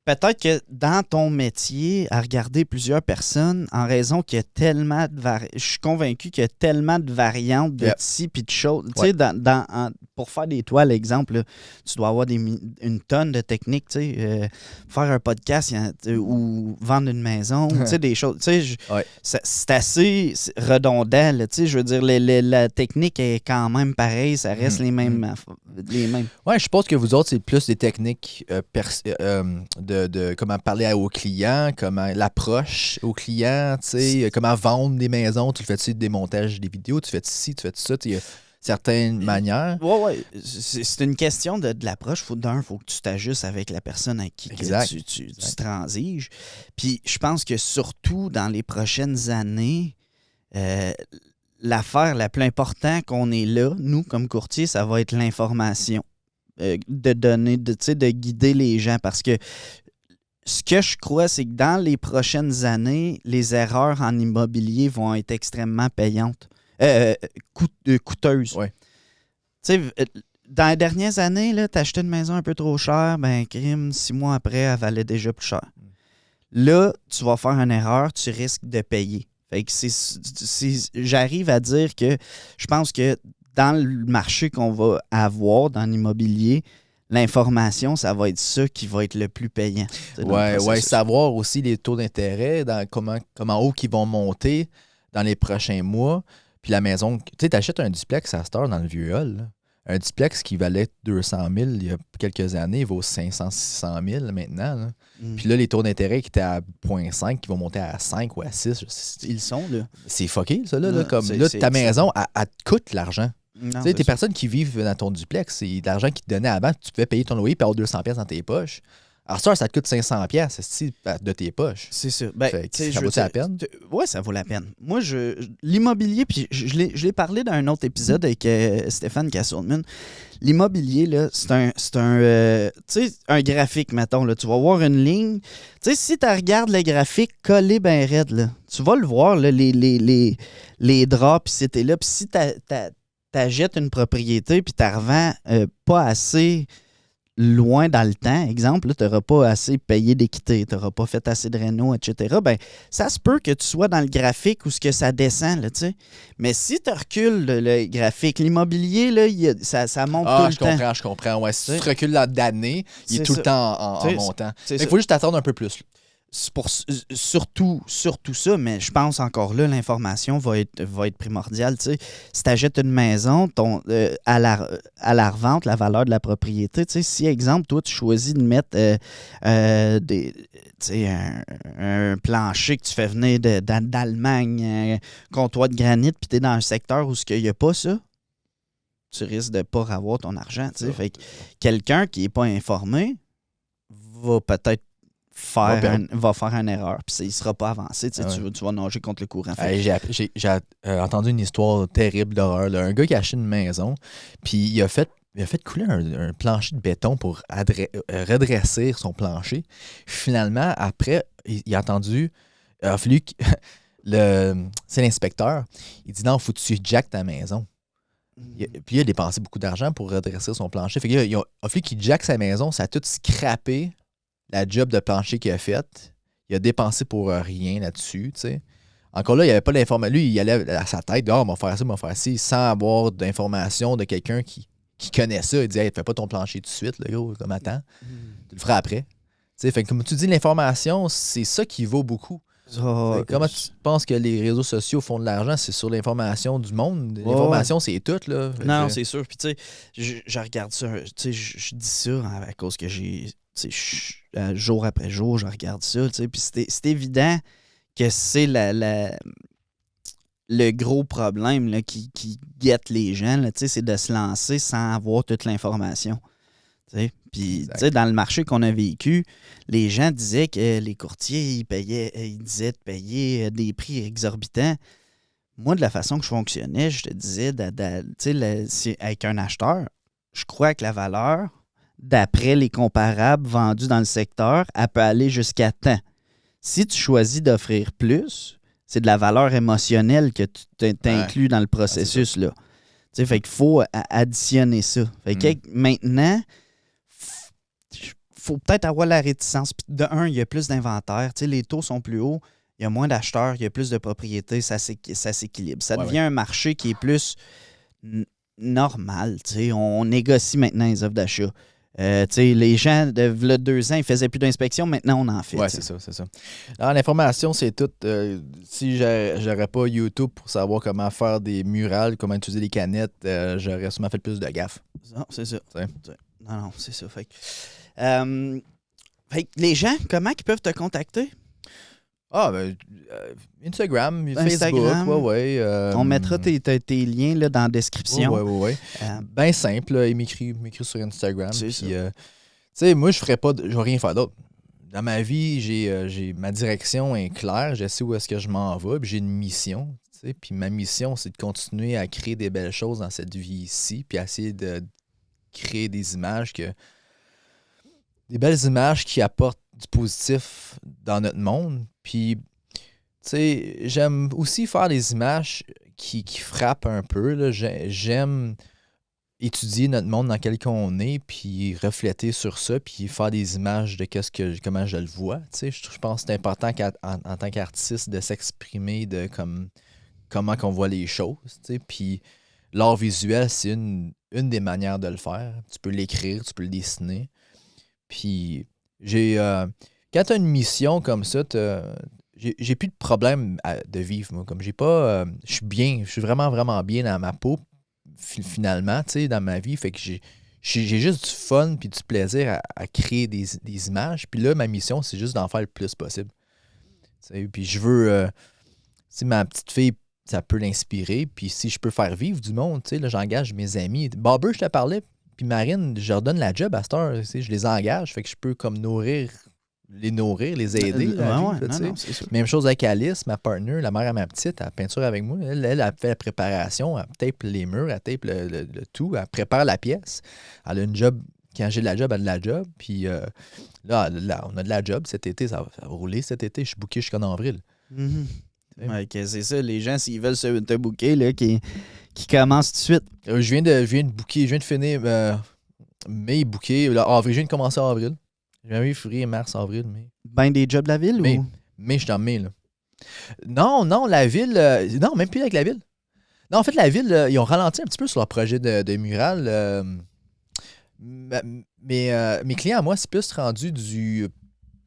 Peut-être que dans ton métier, à regarder plusieurs personnes, en raison qu'il y a tellement de je suis convaincu qu'il y a tellement de variantes de tissus et de choses. Tu sais, pour faire des toiles, exemple, là, tu dois avoir une tonne de techniques. Tu sais, faire un podcast ou vendre une maison, tu sais, des choses. Tu sais, c'est assez redondant. Là, tu sais, je veux dire, la technique est quand même pareille. Ça reste les mêmes. Ouais, je pense que vous autres, c'est plus des techniques de comment parler aux clients, comment l'approche aux clients, tu sais, comment vendre des maisons. Tu le fais-tu des montages, des vidéos, tu fais ci, tu fais ça, il y a certaines manières. Oui. C'est une question de l'approche. Faut que tu t'ajustes avec la personne avec qui tu transiges. Puis je pense que surtout dans les prochaines années, l'affaire la plus importante qu'on est là, nous, comme courtier, ça va être l'information. De donner, de guider les gens. Parce que ce que je crois, c'est que dans les prochaines années, les erreurs en immobilier vont être extrêmement payantes. Coûteuses. Ouais. Tu sais, dans les dernières années, tu as acheté une maison un peu trop chère, ben crime, 6 mois après, elle valait déjà plus cher. Là, tu vas faire une erreur, tu risques de payer. Fait que j'arrive à dire que je pense que dans le marché qu'on va avoir dans l'immobilier, l'information, ça va être ça qui va être le plus payant. Ouais, savoir aussi les taux d'intérêt, comment haut qu'ils vont monter dans les prochains mois. Puis la maison, tu sais, t'achètes un duplex à cette heure dans le Vieux-Hall, là. Un duplex qui valait 200 000 il y a quelques années, il vaut 500, 600 000 maintenant. Là. Puis là, les taux d'intérêt qui étaient à 0,5 qui vont monter à 5 ou à 6. Ils sont, là. C'est fucké, ça. Là, Non, comme, là ta maison, elle te coûte l'argent. Tu sais, tes ça. personnes qui vivent dans ton duplex, c'est de l'argent qu'ils te donnaient avant, tu pouvais payer ton loyer et avoir 200 pièces dans tes poches. Alors ça te coûte 500 pièces de tes poches. C'est sûr. Ben, ça vaut-tu la peine? Oui, ça vaut la peine. Moi, l'immobilier, puis je l'ai parlé dans un autre épisode avec Stéphane Castleman. L'immobilier, là, c'est un graphique, mettons. Là. Tu vas voir une ligne. Tu sais, si tu regardes le graphique collé bien raide, là, tu vas le voir, là, les draps, puis c'était là. Puis si t'achètes une propriété, puis tu la revends pas assez loin dans le temps, exemple, tu n'auras pas assez payé d'équité, tu n'auras pas fait assez de réno, etc., ben ça se peut que tu sois dans le graphique où ce que ça descend, là, tu sais. Mais si tu recules le graphique, l'immobilier, là, ça monte tout le temps. Je comprends. Ouais, si tu recules d'année, il est tout le temps en montant. Il faut juste attendre un peu plus. C'est surtout ça, mais je pense encore là, l'information va être primordiale. Tu sais. Si tu achètes une maison, à la revente, la valeur de la propriété, tu sais, si, exemple, toi, tu choisis de mettre un plancher que tu fais venir d'Allemagne, un comptoir de granit, puis tu es dans un secteur où il n'y a pas ça, tu risques de ne pas avoir ton argent. Tu sais. Fait que quelqu'un qui n'est pas informé va peut-être va faire une erreur, puis il ne sera pas avancé. Tu vas nager contre le courant. J'ai entendu une histoire terrible d'horreur. Là. Un gars qui a acheté une maison, puis il a fait couler un plancher de béton pour redresser son plancher. Finalement, après, il a entendu... Il a fallu c'est l'inspecteur. Il dit non, il faut que tu jack ta maison. Puis il a dépensé beaucoup d'argent pour redresser son plancher. Fait qu'il a fallu qu'il jack sa maison, ça a tout scrappé la job de plancher qu'il a faite. Il a dépensé pour rien là-dessus, tu sais. Encore là, il n'y avait pas d'information. Lui, il allait à sa tête, on va faire ça, on va faire ci, sans avoir d'information de quelqu'un qui connaît ça. Il dit, hey, fais pas ton plancher tout de suite, là, gros, comme attends. Tu le feras après. Tu sais, fait que, comme tu dis, l'information, c'est ça qui vaut beaucoup. Comment tu penses que les réseaux sociaux font de l'argent? C'est sur l'information du monde. L'information, c'est tout, là. Non, c'est sûr. Puis, tu sais, je regarde ça. Tu sais, je dis ça à cause que j'ai... jour après jour, je regarde ça. Puis c'est évident que c'est le gros problème là, qui guette les gens, là, c'est de se lancer sans avoir toute l'information. Puis dans le marché qu'on a vécu, les gens disaient que les courtiers ils disaient de payer des prix exorbitants. Moi, de la façon que je fonctionnais, je te disais, avec un acheteur, je crois que la valeur, d'après les comparables vendus dans le secteur, elle peut aller jusqu'à tant. Si tu choisis d'offrir plus, c'est de la valeur émotionnelle que tu t'inclus dans le processus. Là. Fait qu'il faut additionner ça. Fait que maintenant, il faut peut-être avoir la réticence. Puis de un, il y a plus d'inventaire. Les taux sont plus hauts. Il y a moins d'acheteurs. Il y a plus de propriétés. Ça s'équilibre. Ça devient un marché qui est plus normal. On négocie maintenant les offres d'achat. Les gens, de 2 ans, ils faisaient plus d'inspection. Maintenant, on en fait. Oui, c'est ça. Alors, l'information, c'est tout. Si j'aurais pas YouTube pour savoir comment faire des murales, comment utiliser les canettes, j'aurais sûrement fait plus de gaffe. Non, c'est ça. Non, c'est ça. Fait que les gens, comment ils peuvent te contacter? Instagram, Facebook, ouais. On mettra tes liens là, dans la description. Ouais. Ben simple, là, il m'écrit sur Instagram. Moi, je vais rien faire d'autre. Dans ma vie, j'ai ma direction est claire, je sais où est-ce que je m'en vais, puis j'ai une mission. Puis ma mission, c'est de continuer à créer des belles choses dans cette vie ici, puis essayer de créer des images des belles images qui apportent du positif dans notre monde. Puis, j'aime aussi faire des images qui frappent un peu. Là. J'aime étudier notre monde dans lequel on est, puis refléter sur ça, puis faire des images de comment je le vois. Je pense que c'est important en tant qu'artiste de s'exprimer de comment qu'on voit les choses. Puis l'art visuel, c'est une des manières de le faire. Tu peux l'écrire, tu peux le dessiner. Puis quand tu as une mission comme ça, j'ai plus de problème de vivre, moi. Comme j'ai pas. Je suis bien, je suis vraiment, vraiment bien dans ma peau, finalement, dans ma vie. Fait que j'ai juste du fun puis du plaisir à créer des images. Puis là, ma mission, c'est juste d'en faire le plus possible. Puis je veux. Si ma petite fille, ça peut l'inspirer. Puis si je peux faire vivre du monde, là, j'engage mes amis. Bobber, je te parlais. Puis Marine, je leur donne la job à cette heure. Je les engage. Fait que je peux comme les nourrir, les aider. Même chose avec Alice, ma partner, la mère à ma petite, elle peinture avec moi. Elle a fait la préparation, elle tape les murs, elle tape le tout, elle prépare la pièce. Elle a une job. Quand j'ai de la job, elle a de la job. Puis là, on a de la job cet été. Ça va rouler cet été. Je suis booké jusqu'en avril. Mm-hmm. Ouais, c'est ça. Les gens, s'ils veulent te booker, là, qui commencent tout de suite. Je viens de booker, je viens de finir mai booké. Je viens de commencer en avril. Janvier, février, mars, avril, mai. Ben des jobs de la ville ou? Mais je suis en mai, là. Non, la ville. Non, même plus avec la ville. Non, en fait, la ville, ils ont ralenti un petit peu sur leur projet de mural. Mes clients, à moi, c'est plus rendu du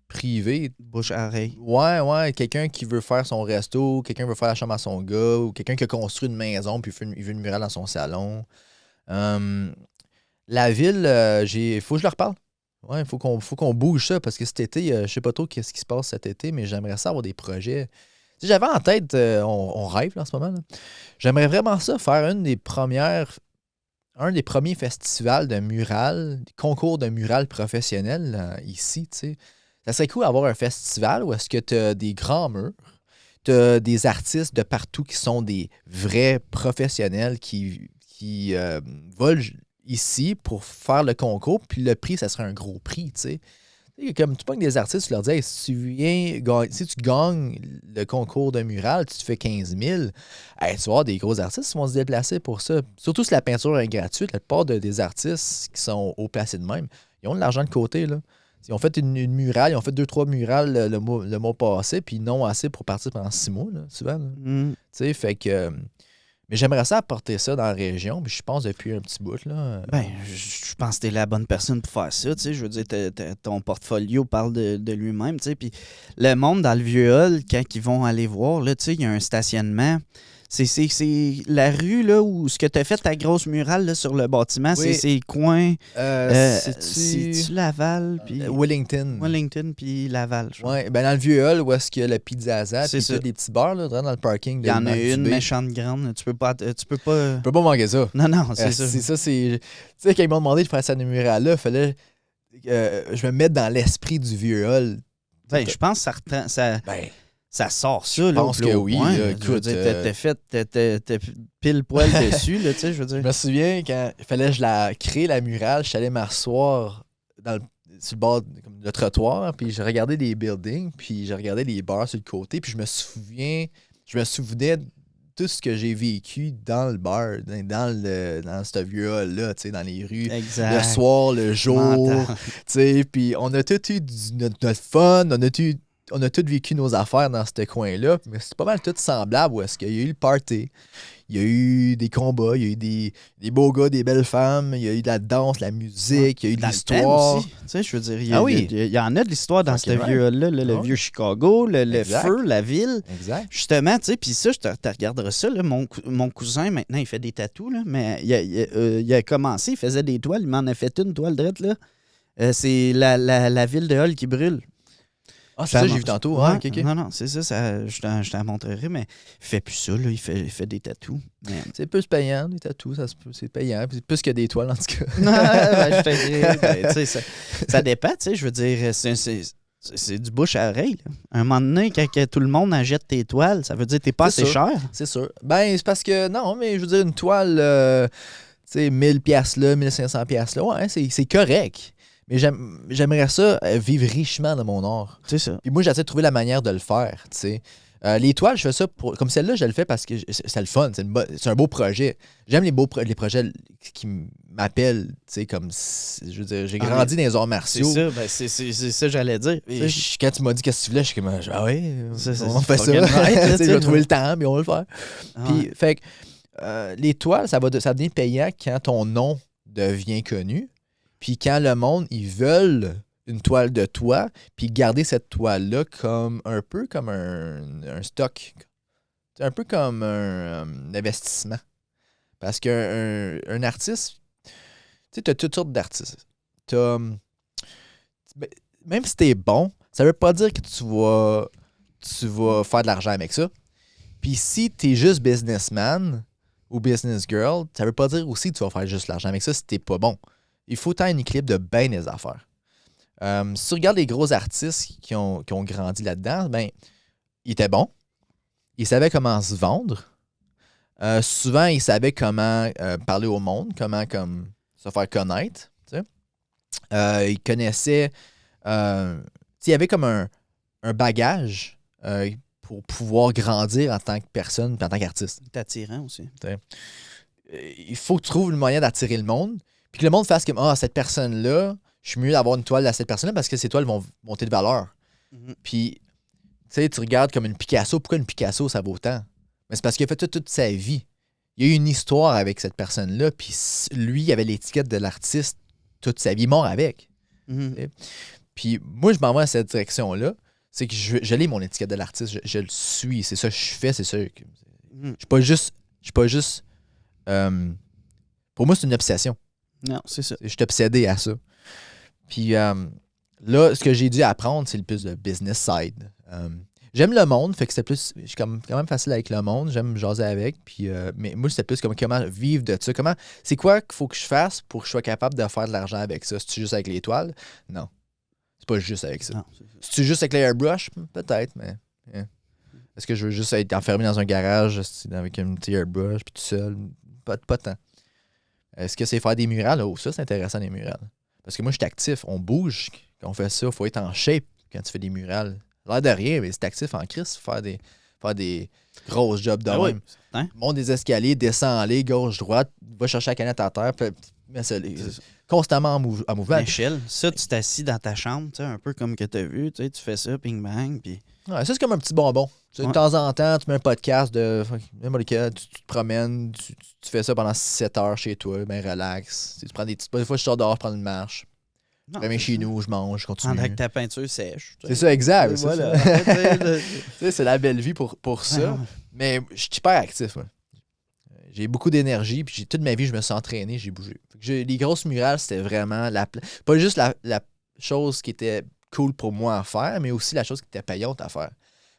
privé. Bouche à oreille. Ouais. Quelqu'un qui veut faire son resto, quelqu'un veut faire la chambre à son gars, ou quelqu'un qui a construit une maison puis il veut une mural dans son salon. La ville, il faut que je leur parle. Ouais, il faut qu'on bouge ça parce que cet été, je sais pas trop qu'est-ce qui se passe cet été, mais j'aimerais ça avoir des projets. Si j'avais en tête, on rêve là, en ce moment. Là. J'aimerais vraiment ça, faire un des premiers festivals de mural, concours de mural professionnel ici. T'sais. Ça serait cool d'avoir un festival où est-ce que tu as des grands murs, tu as des artistes de partout qui sont des vrais professionnels qui volent ici pour faire le concours, puis le prix, ça serait un gros prix, tu sais. Comme tu pognes des artistes, tu leur dis, hey, si tu gagnes le concours de mural, tu te fais 15 000, hey, tu vas avoir des gros artistes qui vont se déplacer pour ça. Surtout si la peinture est gratuite, la plupart des artistes qui sont haut placés de même, ils ont de l'argent de côté, là. Ils ont fait une murale, ils ont fait 2-3 murales le mois passé, puis non assez pour partir pendant 6 mois, là, souvent. Tu sais, fait que... Mais j'aimerais ça apporter ça dans la région, puis je pense depuis un petit bout, là. Ben, je pense que t'es la bonne personne pour faire ça, tu sais. Je veux dire, ton portfolio parle de lui-même, tu sais. Puis le monde dans le vieux hall, quand ils vont aller voir, là, tu sais, il y a un stationnement. C'est la rue, là, où ce que t'as fait ta grosse murale, là, sur le bâtiment, oui. c'est coin. C'est-tu Laval, puis... Wellington. Wellington, puis Laval, je crois. Oui, ben dans le vieux hall, où est-ce qu'il y a le Pizza Hut, c'est puis ça. des petits bars, là, dans le parking. Il y en a une méchante grande, tu peux pas... Tu peux pas manquer ça. Non, c'est ça. C'est ça, c'est... Tu sais, quand ils m'ont demandé de faire cette murale-là, il fallait que je me mette dans l'esprit du vieux hall. Ben, je pense que ça sort ça, là. Je pense que oui. Là, écoute, je veux dire, t'as pile poil dessus, là, tu sais, je veux dire. Je me souviens, quand il fallait que je crée la murale, je suis allé m'asseoir sur le bord le trottoir, puis j'ai regardé les buildings, puis j'ai regardé les bars sur le côté, puis je me souvenais de tout ce que j'ai vécu dans le bar, dans ce vieux hall-là, tu sais, dans les rues. Exact. Le soir, le jour, tu sais, puis on a tout eu notre fun, on a tous vécu nos affaires dans ce coin-là, mais c'est pas mal tout semblable où est-ce qu'il y a eu le party, il y a eu des combats, il y a eu des beaux gars, des belles femmes, il y a eu de la danse, la musique, il y a eu de l'histoire. Aussi. Tu sais, je veux dire, il y en a de l'histoire dans ce vieux hall-là, le vieux Chicago, le feu, la ville. Exact. Justement, tu sais, puis ça, je te regarderai ça, là, mon cousin, maintenant, il fait des tatous, là, mais il a commencé, il faisait des toiles, il m'en a fait une toile drette, là. C'est la ville de Hull qui brûle. Ah, c'est ça, j'ai vu tantôt. Ouais, okay. Non, c'est ça, je t'en montrerai, mais il fait plus ça, là, il fait des tatous. C'est plus payant, des tatous, c'est payant, plus que des toiles, en tout cas. Je te dirais, tu sais, ça dépend, tu sais, je veux dire, C'est du bouche à oreille. Là. Un moment donné, quand tout le monde achète tes toiles, ça veut dire que t'es pas assez cher. C'est sûr. Ben, c'est parce que, non, mais je veux dire, une toile, tu sais, 1000$ là, 1500$ là, ouais, c'est correct. Mais j'aimerais ça vivre richement de mon art. C'est ça. Puis moi, j'essaie de trouver la manière de le faire, tu sais. Les toiles, je fais ça comme celle-là, je le fais parce que c'est le fun. C'est un beau projet. J'aime les projets qui m'appellent, tu sais, comme, je veux dire, j'ai grandi dans les arts martiaux. C'est ça, j'allais dire. Et quand tu m'as dit qu'est-ce que tu voulais, je suis comme, ah oui, on fait ça. Right, je vais trouver le temps, mais on va le faire. Puis, fait que les toiles, ça devient payant quand ton nom devient connu. Puis quand le monde, ils veulent une toile de toi, puis garder cette toile-là comme un peu comme un stock. C'est un peu comme un investissement. Parce qu'un artiste, tu sais, tu as toutes sortes d'artistes. Même si tu es bon, ça veut pas dire que tu vas faire de l'argent avec ça. Puis si tu es juste businessman ou business girl, ça veut pas dire aussi que tu vas faire juste de l'argent avec ça si tu n'es pas bon. Il faut avoir un équilibre de bien des affaires. Si tu regardes les gros artistes qui ont grandi là-dedans, ben, ils étaient bons. Ils savaient comment se vendre. Souvent, ils savaient comment parler au monde, comment se faire connaître. Tu sais. Ils connaissaient... il y avait comme un bagage pour pouvoir grandir en tant que personne et en tant qu'artiste. C'est attirant aussi. Il faut que tu trouves une moyen d'attirer le monde. Puis que le monde fasse comme, cette personne-là, je suis mieux d'avoir une toile à cette personne-là parce que ces toiles vont monter de valeur. Mm-hmm. Puis, tu sais, tu regardes comme une Picasso. Pourquoi une Picasso, ça vaut autant? Mais c'est parce qu'il a fait toute sa vie. Il y a eu une histoire avec cette personne-là. Puis lui, il avait l'étiquette de l'artiste toute sa vie. Il est mort avec. Mm-hmm. Puis moi, je m'en vais dans cette direction-là. C'est que je lis mon étiquette de l'artiste. Je le suis. C'est ça que je fais. C'est ça. Je suis pas juste... pour moi, c'est une obsession. Non, c'est ça. Je suis obsédé à ça. Puis là, ce que j'ai dû apprendre, c'est le plus de business side. J'aime le monde, fait que c'est plus. Je suis quand même facile avec le monde, j'aime jaser avec. Puis, mais moi, c'était plus comme comment vivre de ça. C'est quoi qu'il faut que je fasse pour que je sois capable de faire de l'argent avec ça? C'est-tu juste avec les toiles? Non. C'est pas juste avec ça. C'est-tu juste avec l'airbrush? Peut-être, mais. Est-ce que je veux juste être enfermé dans un garage avec un petit airbrush puis tout seul? Pas tant. Est-ce que c'est faire des murales? Oh, ça, c'est intéressant, les murales. Parce que moi, je suis actif. On bouge. Quand on fait ça, il faut être en shape quand tu fais des murales. L'air de rien, mais c'est actif en crise. Faire des grosses jobs de même. Hein? Monte des escaliers, descend en ligne, gauche, droite, va chercher la canette à terre, puis mets ça, constamment en mouvement. Michel, ça, tu t'assis dans ta chambre, un peu comme que tu as vu. Tu fais ça, ping-bang, puis... Ouais, ça, c'est comme un petit bonbon. De temps en temps, tu mets un podcast de n'importe lequel, tu te promènes, tu fais ça pendant 7 heures chez toi, ben relax. Tu prends des fois, je sors dehors, je prends une marche. Je reviens chez nous, je mange, je continue. Avec ta peinture sèche. C'est ça, exact. Voilà. C'est la belle vie pour ça. Mais je suis hyper actif. Ouais. J'ai beaucoup d'énergie, puis toute ma vie, je me suis entraîné, j'ai bougé. Les grosses murales, c'était vraiment pas juste la chose qui était cool pour moi à faire, mais aussi la chose qui était payante à faire.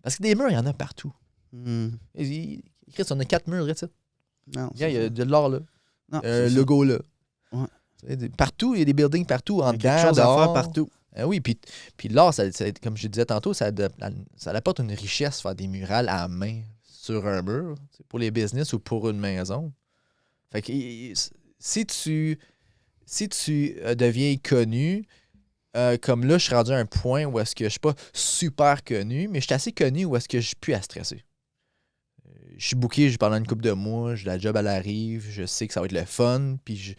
Parce que des murs, il y en a partout. Chris, on a 4 murs, là, non, il y a de l'or là. Non, logo là. Ouais. Partout, il y a des buildings partout, en dedans, quelque chose à faire partout. Oui, puis l'art, comme je disais tantôt, ça apporte une richesse, faire des murales à main sur un mur, pour les business ou pour une maison. Fait que si tu deviens connu, comme là, je suis rendu à un point où est-ce que je suis pas super connu, mais je suis assez connu où est-ce que je suis plus à stresser. Je suis booké pendant une couple de mois, la job elle arrive, je sais que ça va être le fun, puis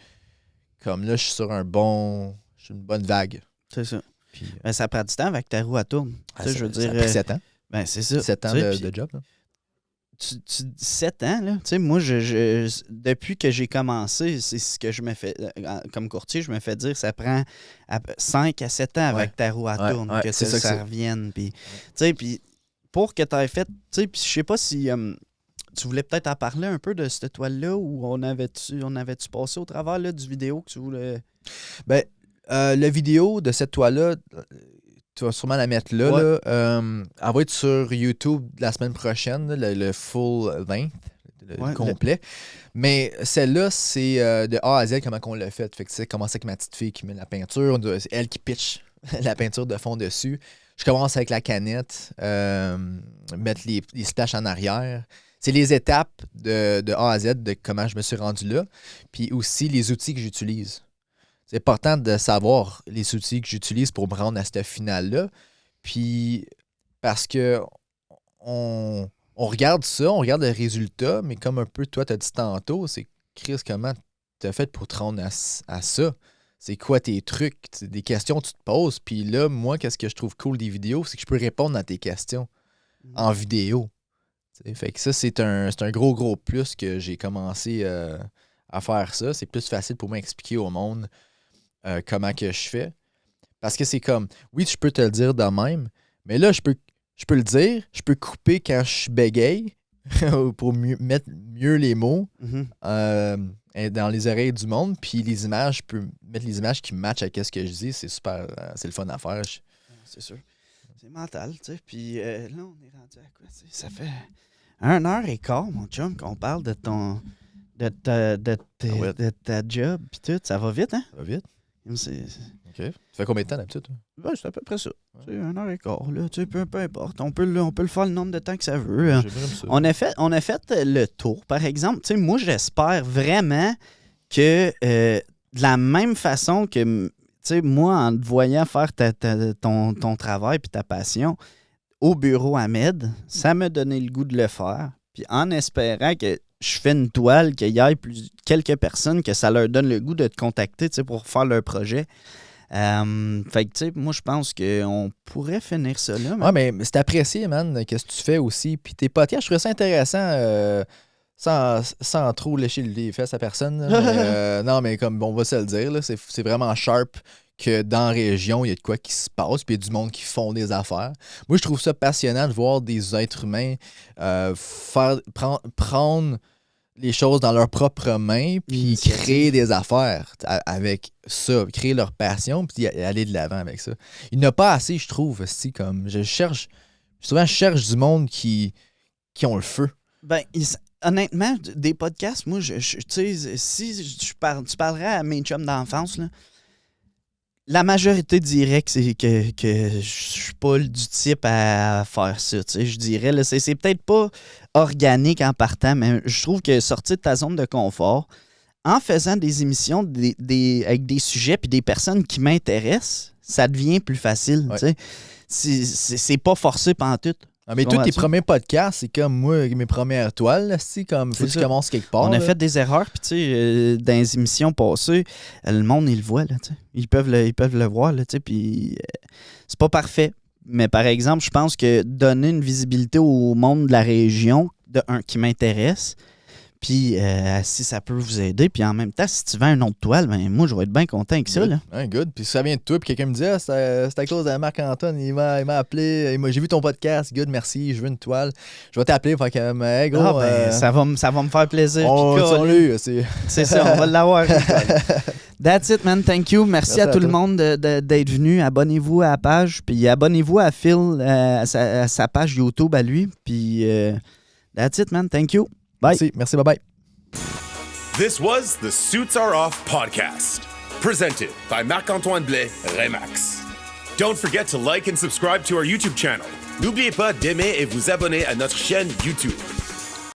comme là, je suis sur une bonne vague. C'est ça. Puis, ça prend du temps avec ta roue à tourne. Ça a pris 7 ans. C'est ça. 7 ans de job. Là. 7 ans, là. Tu sais, moi, depuis que j'ai commencé, c'est ce que je me fais, comme courtier, je me fais dire, ça prend 5 à 7 ans avec ta roue à tourne que ça revienne. Puis, tu sais, puis pour que tu aies fait, tu sais, puis je sais pas si tu voulais peut-être en parler un peu de cette toile-là ou on avait-tu passé au travers là, du vidéo que tu voulais... Ben, la vidéo de cette toile-là, tu vas sûrement la mettre là. Ouais. Elle va être sur YouTube la semaine prochaine, le full length, le complet. Mais celle-là, c'est de A à Z comment on l'a fait. Fait que tu sais, commencer avec ma petite fille qui met la peinture, c'est elle qui pitch la peinture de fond dessus. Je commence avec la canette, mettre les splashes en arrière. C'est les étapes de A à Z de comment je me suis rendu là. Puis aussi les outils que j'utilise. C'est important de savoir les outils que j'utilise pour me rendre à cette finale-là. Puis parce que on regarde ça, on regarde le résultat, mais comme un peu toi, tu as dit tantôt, c'est Chris, comment tu as fait pour te rendre à ça? C'est quoi tes trucs? C'est des questions que tu te poses. Puis là, moi, qu'est-ce que je trouve cool des vidéos, c'est que je peux répondre à tes questions en vidéo. T'sais, fait que ça, c'est un gros plus que j'ai commencé à faire ça. C'est plus facile pour moi d'expliquer au monde comment que je fais. Parce que c'est comme, oui, je peux te le dire de même, mais là, je peux le dire, je peux couper quand je bégaye pour mettre mieux les mots dans les oreilles du monde. Puis les images, je peux mettre les images qui matchent avec ce que je dis. C'est super, c'est le fun à faire. C'est sûr. C'est mental, tu sais. Puis là, on est rendu à quoi? T'sais? Ça fait 1h15, mon chum, qu'on parle de ton... de ta job, puis tout. Ça va vite, hein? Ça va vite. OK. Ça fait combien de temps d'habitude? Ben, c'est à peu près ça. Ouais. 1h15, là. Tu sais, peu importe. On peut le faire le nombre de temps que ça veut. Hein. Ça. On a fait le tour, par exemple. Tu sais, moi, j'espère vraiment que de la même façon que, tu sais, moi, en te voyant faire ton travail puis ta passion au bureau Ahmed, ça m'a donné le goût de le faire. Puis en espérant que je fais une toile, qu'il y ait quelques personnes que ça leur donne le goût de te contacter, tu sais, pour faire leur projet. Fait que, tu sais, moi, je pense qu'on pourrait finir ça là. Ouais, mais c'est apprécié, man, qu'est-ce que tu fais aussi. Puis tes podcasts, je trouvais ça intéressant sans trop lécher les fesses à personne. Mais, non, mais comme on va se le dire, là, c'est vraiment sharp que dans la région, il y a de quoi qui se passe, puis il y a du monde qui font des affaires. Moi, je trouve ça passionnant de voir des êtres humains prendre les choses dans leurs propres mains, puis créer des affaires avec ça, créer leur passion, puis aller de l'avant avec ça. Il n'y en a pas assez, je trouve, aussi, comme je cherche du monde qui ont le feu. Ben, honnêtement, des podcasts, moi, tu sais, si tu parlerais à mes chums d'enfance, là, la majorité dirait que je suis pas du type à faire ça. Tu sais, je dirais, là, c'est peut-être pas organique en partant, mais je trouve que sortir de ta zone de confort, en faisant des émissions avec des sujets puis des personnes qui m'intéressent, ça devient plus facile. Ouais. Tu sais. C'est pas forcé pantoute. Ah, mais tous tes premiers podcasts, c'est comme moi, mes premières toiles, c'est comme, faut que tu commences quelque part. On a fait des erreurs, puis tu sais, dans les émissions passées, le monde, il le voit, là, tu sais. Ils peuvent le voir, là, tu sais, puis c'est pas parfait. Mais par exemple, je pense que donner une visibilité au monde de la région, qui m'intéresse, puis si ça peut vous aider, puis en même temps, si tu vends une autre toile, ben moi, je vais être bien content avec ça. Là. Ouais, good. Puis si ça vient de toi, puis quelqu'un me dit, c'est à cause de Marc-Antoine, il m'a appelé, j'ai vu ton podcast, good, merci, je veux une toile. Je vais t'appeler, fait que, hey, gros, ça va me faire plaisir. C'est ça, on va l'avoir. That's it, man. Thank you. Merci à tout le monde d'être venu. Abonnez-vous à la page, puis abonnez-vous à Phil, à sa page YouTube à lui. Puis that's it, man. Thank you. Bye. Merci, bye-bye. This was the Suits Are Off podcast, presented by Marc-Antoine Blais, Remax. Don't forget to like and subscribe to our YouTube channel. N'oubliez pas d'aimer et vous abonner à notre chaîne YouTube.